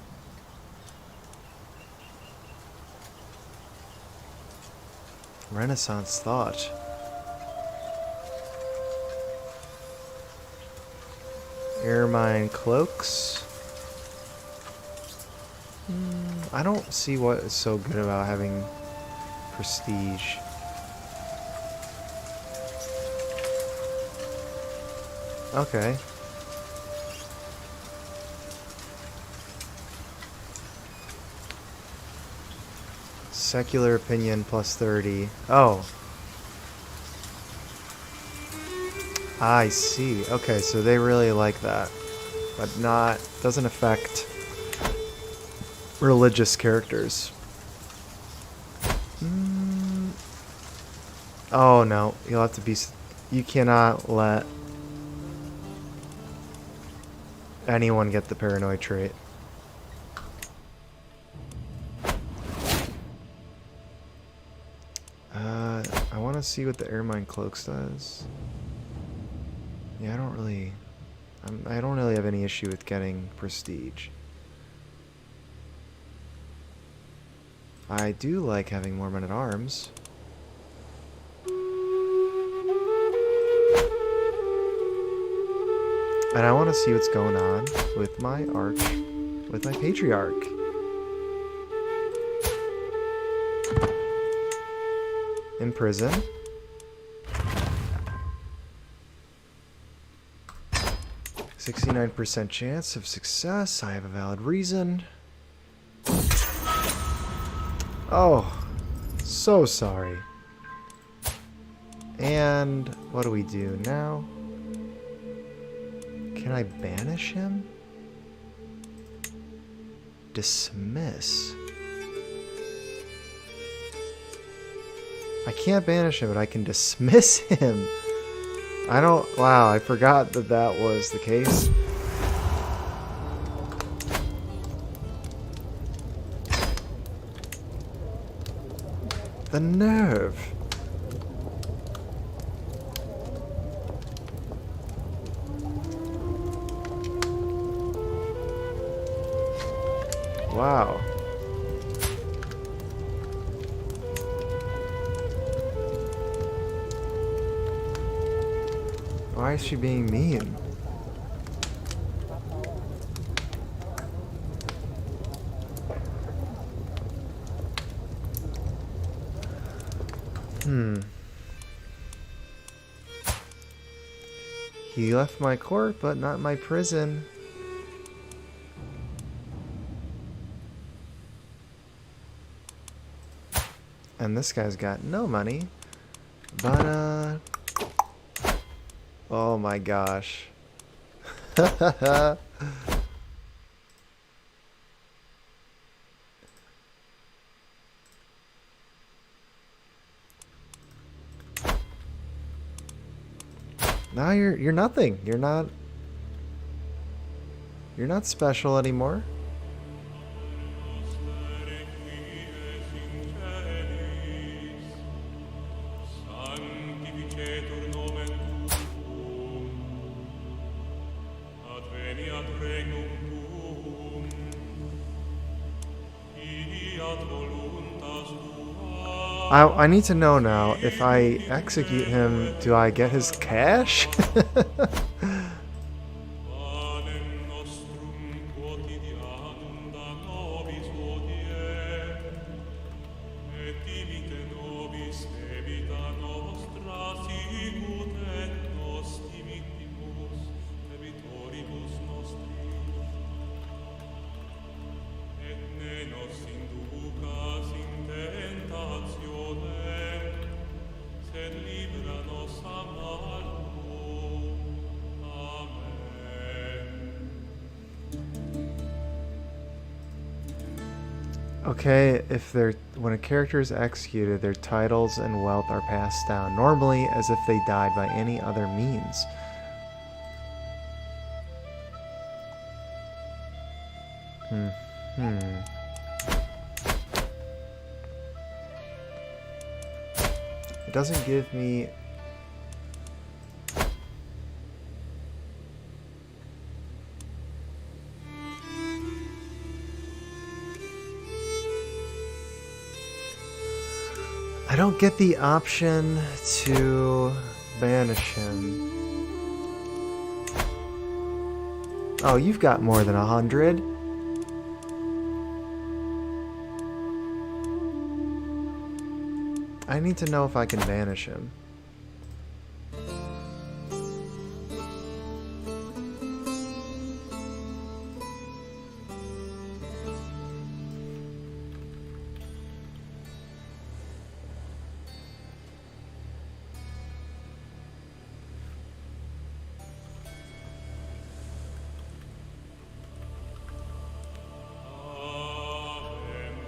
Renaissance thought. Ermine cloaks. I don't see what is so good about having prestige. Okay. Secular opinion plus 30. Oh. I see. Okay, so they really like that. But doesn't affect religious characters. Oh no, you'll have to be... You cannot let anyone get the paranoid trait. I want to see what the Ermine Cloaks does. Yeah, I don't really have any issue with getting prestige. I do like having more men at arms. And I want to see what's going on with my with my patriarch. In prison. 69% chance of success. I have a valid reason. Oh, so sorry. And what do we do now? Can I banish him? Dismiss. I can't banish him, but I can dismiss him. Wow, I forgot that that was the case. The nerve. Wow. Why is she being mean? He left my court, but not my prison. And this guy's got no money. But, oh my gosh. Now you're nothing. You're not special anymore. I need to know now, if I execute him, do I get his cash? Okay, when a character is executed, their titles and wealth are passed down, normally as if they died by any other means. It doesn't give me... I don't get the option to banish him. Oh, you've got more than 100. I need to know if I can banish him.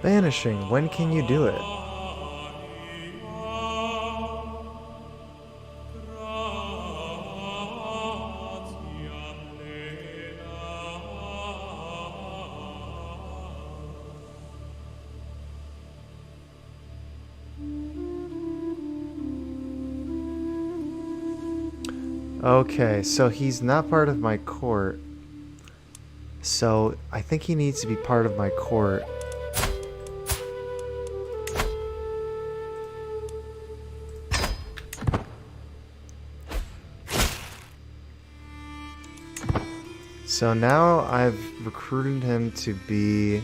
Banishing, when can you do it? Okay, so he's not part of my court. So I think he needs to be part of my court. So now I've recruited him to be...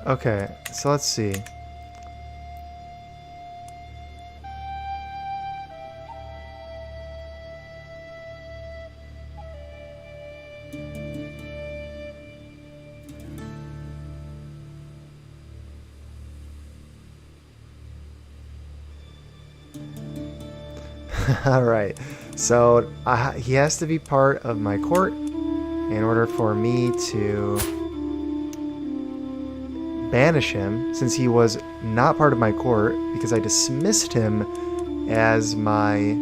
Okay, so let's see. Alright, so he has to be part of my court in order for me to banish him, since he was not part of my court, because I dismissed him as my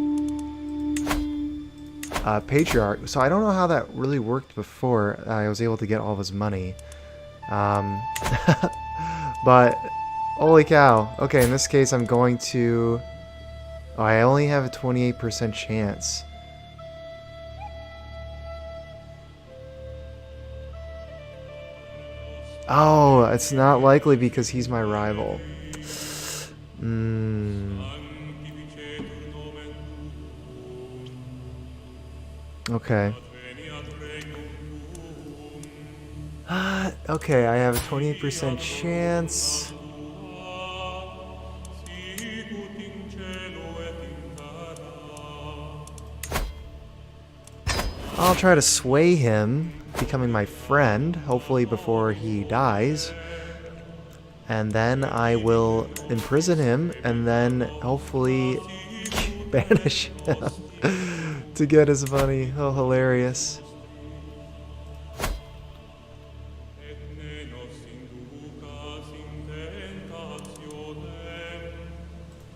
patriarch. So I don't know how that really worked before I was able to get all of his money. But, holy cow. Okay, in this case I'm going to... Oh, I only have a 28% chance. Oh, it's not likely because he's my rival. Okay. Okay, I have a 28% chance. I'll try to sway him, becoming my friend, hopefully before he dies. And then I will imprison him, and then hopefully banish him to get his money. Oh, hilarious.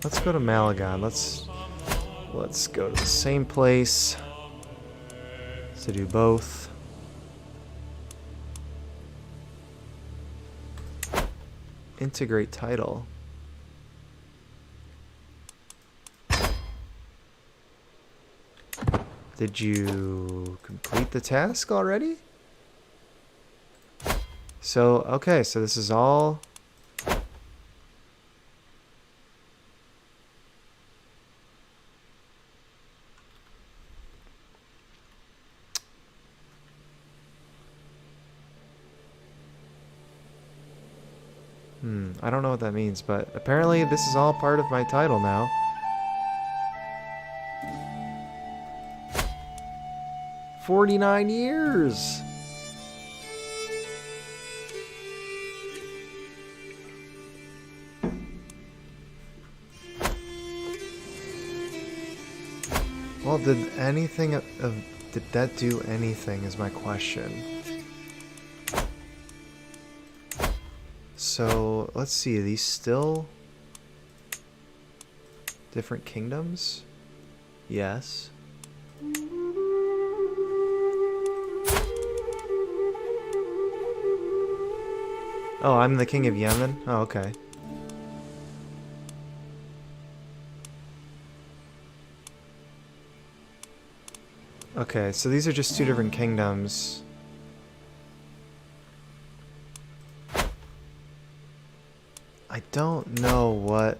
Let's go to Malagon. Let's go to the same place to do both. Integrate title. Did you complete the task already? So, okay, so this is all... I don't know what that means, but apparently this is all part of my title now. "49 years! Well, did that do anything is my question. So, let's see, are these still different kingdoms? Yes. Oh, I'm the king of Yemen? Oh, okay. Okay, so these are just two different kingdoms. I don't know what...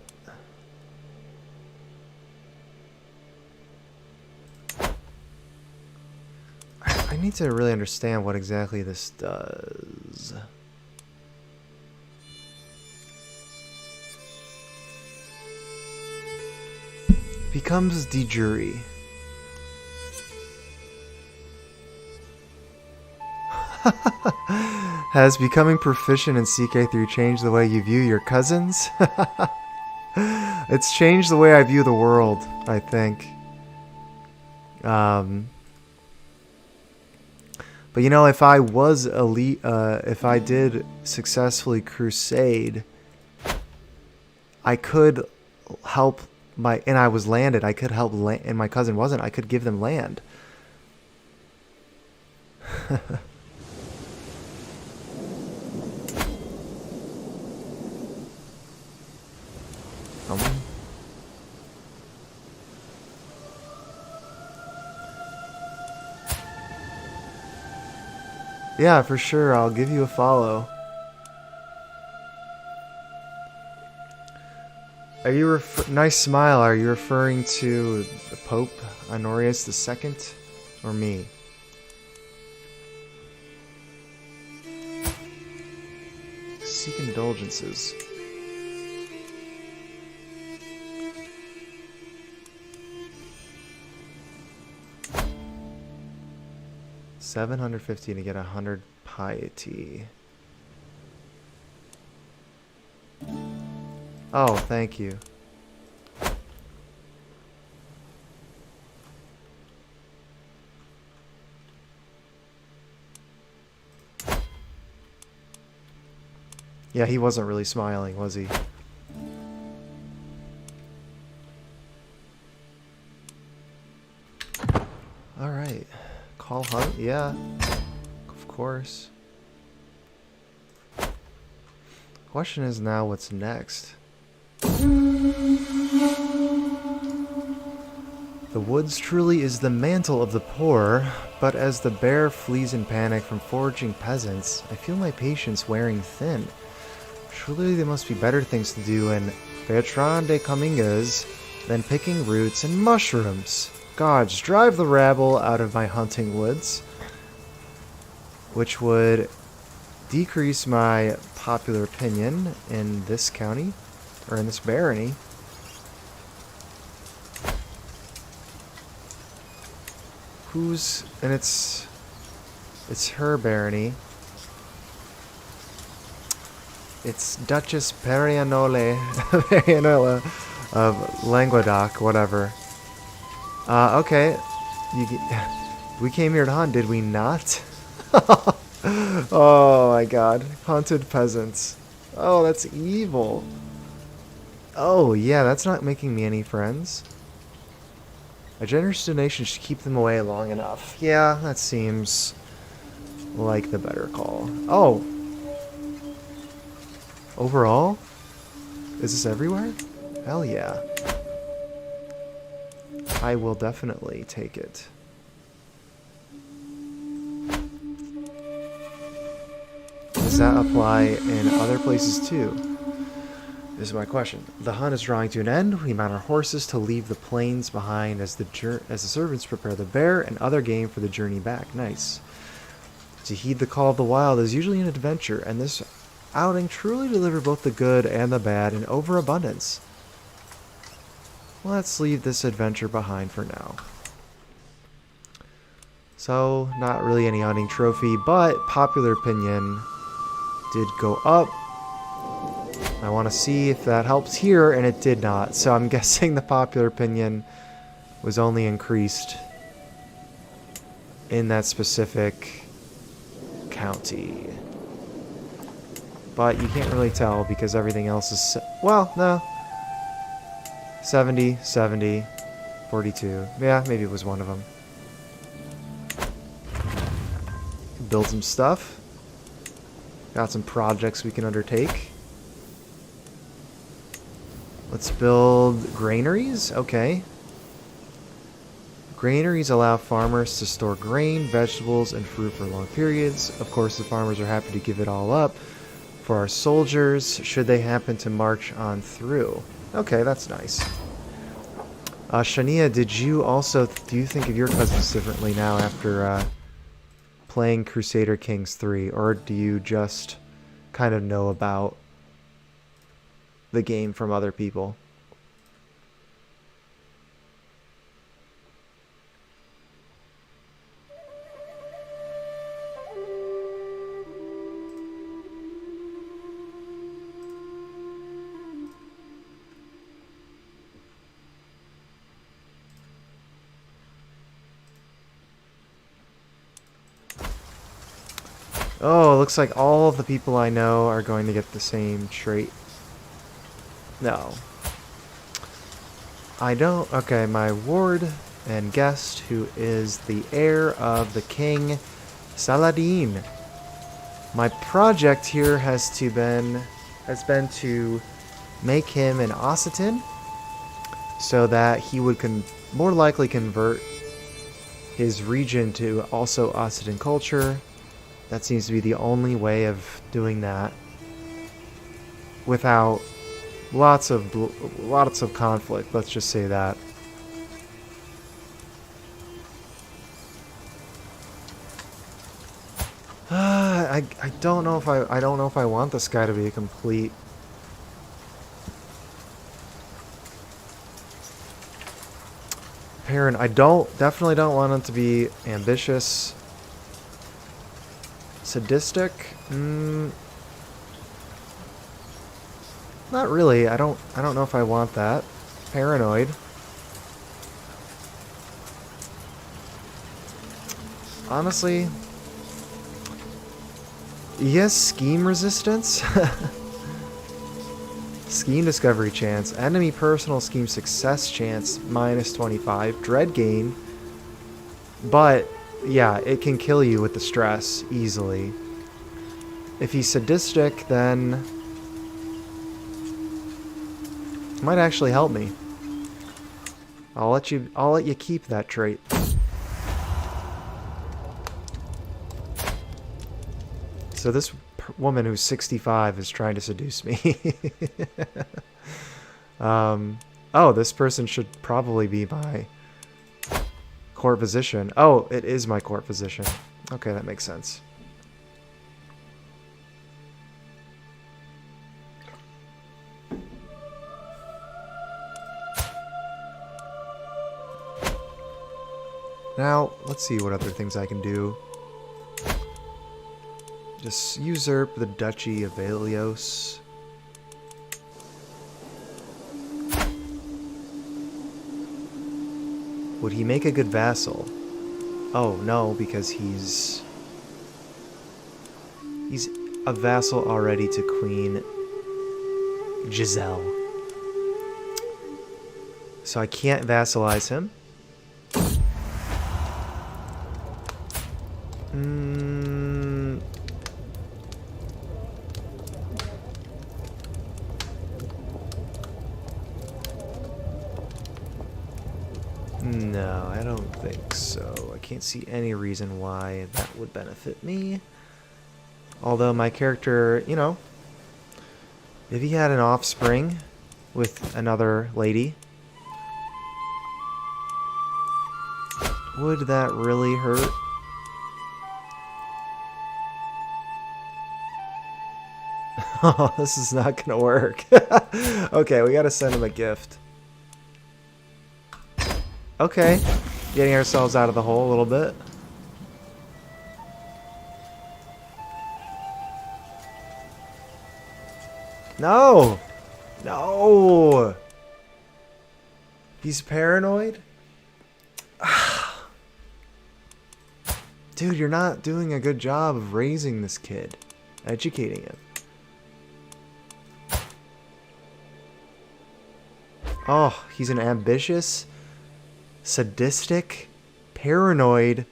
I need to really understand what exactly this does. Becomes de jure. Has becoming proficient in CK3 changed the way you view your cousins? It's changed the way I view the world, I think. But you know, if I was elite, if I did successfully crusade, I could help my, and I was landed, I could help, and my cousin wasn't, I could give them land. Yeah, for sure. I'll give you a follow. Are you nice smile? Are you referring to the Pope Honorius II or me? Seek indulgences. $750 to get 100 piety. Oh, thank you. Yeah, he wasn't really smiling, was he? Alright. Call hunt? Yeah. Of course. Question is now what's next? The woods truly is the mantle of the poor, but as the bear flees in panic from foraging peasants, I feel my patience wearing thin. Surely there must be better things to do in Bertrand de Cominges than picking roots and mushrooms. Gods, drive the rabble out of my hunting woods, which would decrease my popular opinion in this county, or in this barony. And it's her barony. It's Duchess Perianola of Languedoc, whatever. Okay. We came here to hunt, did we not? Oh my god. Hunted peasants. Oh, that's evil. Oh, yeah, that's not making me any friends. A generous donation should keep them away long enough. Yeah, that seems like the better call. Oh. Overall? Is this everywhere? Hell yeah. I will definitely take it. Does that apply in other places too? This is my question. The hunt is drawing to an end. We mount our horses to leave the plains behind as the servants prepare the bear and other game for the journey back. Nice. To heed the call of the wild is usually an adventure, and this outing truly delivered both the good and the bad in overabundance. Let's leave this adventure behind for now. So, not really any hunting trophy, but popular opinion did go up. I want to see if that helps here, and it did not. So I'm guessing the popular opinion was only increased in that specific county. But you can't really tell because everything else is... well, no. 70, 70, 42. Yeah, maybe it was one of them. Build some stuff. Got some projects we can undertake. Let's build granaries. Okay. Granaries allow farmers to store grain, vegetables, and fruit for long periods. Of course, the farmers are happy to give it all up for our soldiers, should they happen to march on through. Okay, that's nice. Shania, do you think of your cousins differently now after playing Crusader Kings 3, or do you just kind of know about the game from other people? Oh, it looks like all of the people I know are going to get the same trait. No. I don't... Okay, my ward and guest, who is the heir of the king, Saladin. My project here has been to make him an Occitan, so that he would more likely convert his region to also Occitan culture. That seems to be the only way of doing that without lots of conflict. Let's just say that. I don't know if I don't know if I want this guy to be a complete. Parent, I definitely don't want him to be ambitious, sadistic. Not really. I don't know if I want that. Paranoid. Honestly, he has scheme resistance. Scheme discovery chance, enemy personal scheme success chance -25, dread gain. But yeah, it can kill you with the stress easily. If he's sadistic, then it might actually help me. I'll let you keep that trait. So this woman who's 65 is trying to seduce me. Oh, this person should probably be my court physician. Oh, it is my court physician. Okay, that makes sense. Now, let's see what other things I can do. Just usurp the Duchy of Valios. Would he make a good vassal? Oh, no, because he's a vassal already to Queen Giselle. So I can't vassalize him. No, I don't think so. I can't see any reason why that would benefit me. Although my character, you know, if he had an offspring with another lady, would that really hurt? Oh, this is not gonna work. Okay, we gotta send him a gift. Okay, getting ourselves out of the hole a little bit. No! No! He's paranoid? Dude, you're not doing a good job of raising this kid, educating him. Oh, he's an ambitious, sadistic, paranoid,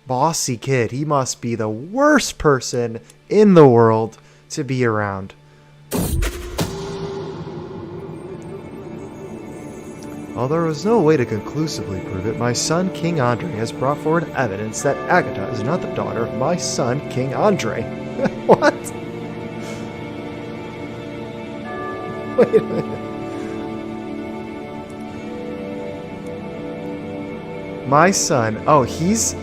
bossy kid. He must be the worst person in the world to be around. Although there was no way to conclusively prove it, my son King Andre has brought forward evidence that Agatha is not the daughter of my son King Andre. What? Wait a minute. My son. Oh, he's...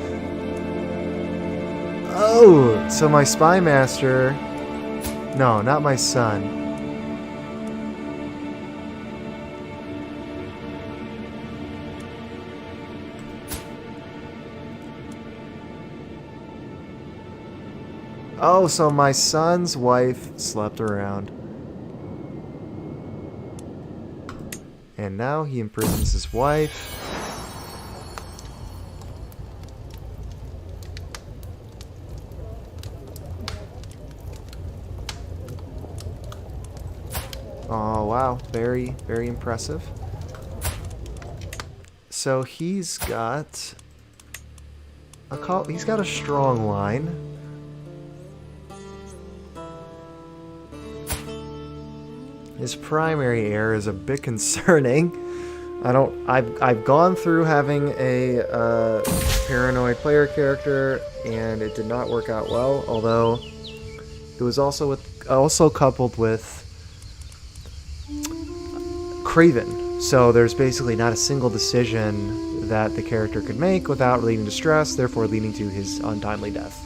Oh, so my spy master... No, not my son. Oh, so my son's wife slept around. And now he imprisons his wife. Oh, wow. Very, very impressive. So he's got he's got a strong line. His primary heir is a bit concerning. I've gone through having a paranoid player character, and it did not work out well. Although it was also coupled with Craven. So there's basically not a single decision that the character could make without leading to stress, therefore leading to his untimely death.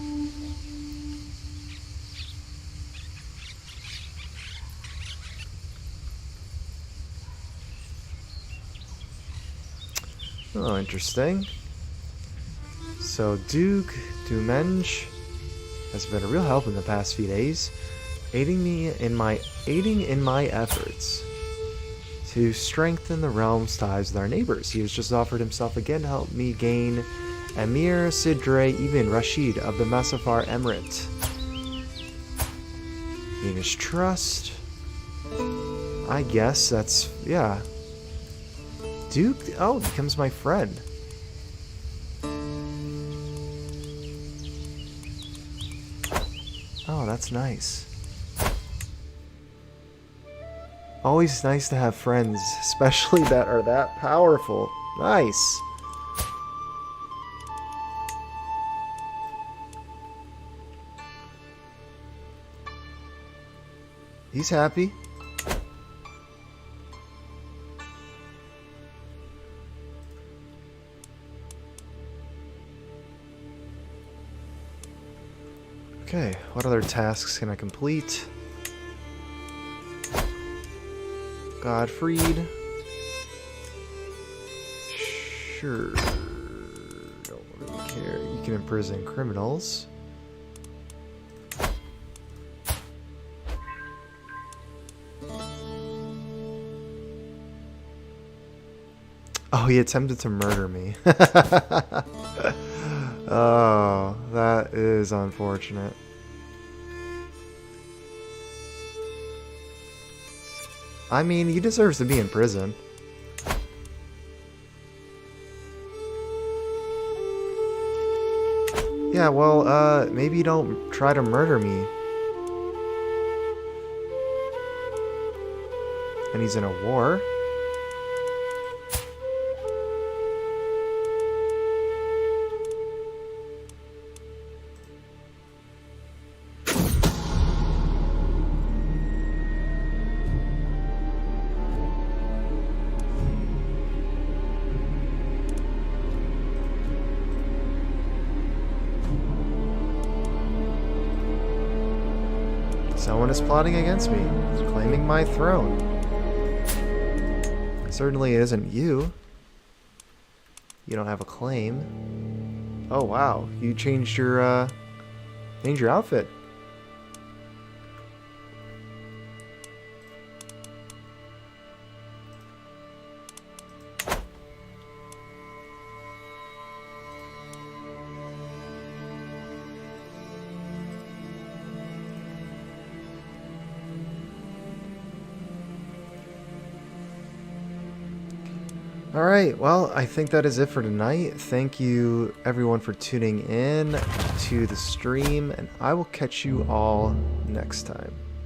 Oh, interesting. So Duke Dumenge has been a real help in the past few days, aiding in my efforts to strengthen the realm's ties with our neighbors. He has just offered himself again to help me gain Emir Sidre Ibn Rashid of the Masafar Emirate. Gain his trust. I guess that's, yeah. Duke, oh, becomes my friend. Oh, that's nice. Always nice to have friends, especially that are that powerful. Nice. He's happy. Okay, what other tasks can I complete? Godfried. Sure. Don't really care. You can imprison criminals. Oh, he attempted to murder me. Oh, that is unfortunate. I mean, he deserves to be in prison. Yeah, well, maybe don't try to murder me. And he's in a war. Someone is plotting against me, claiming my throne. Certainly it isn't you. You don't have a claim. Oh wow, you changed your outfit. Alright, well, I think that is it for tonight. Thank you, everyone, for tuning in to the stream, and I will catch you all next time.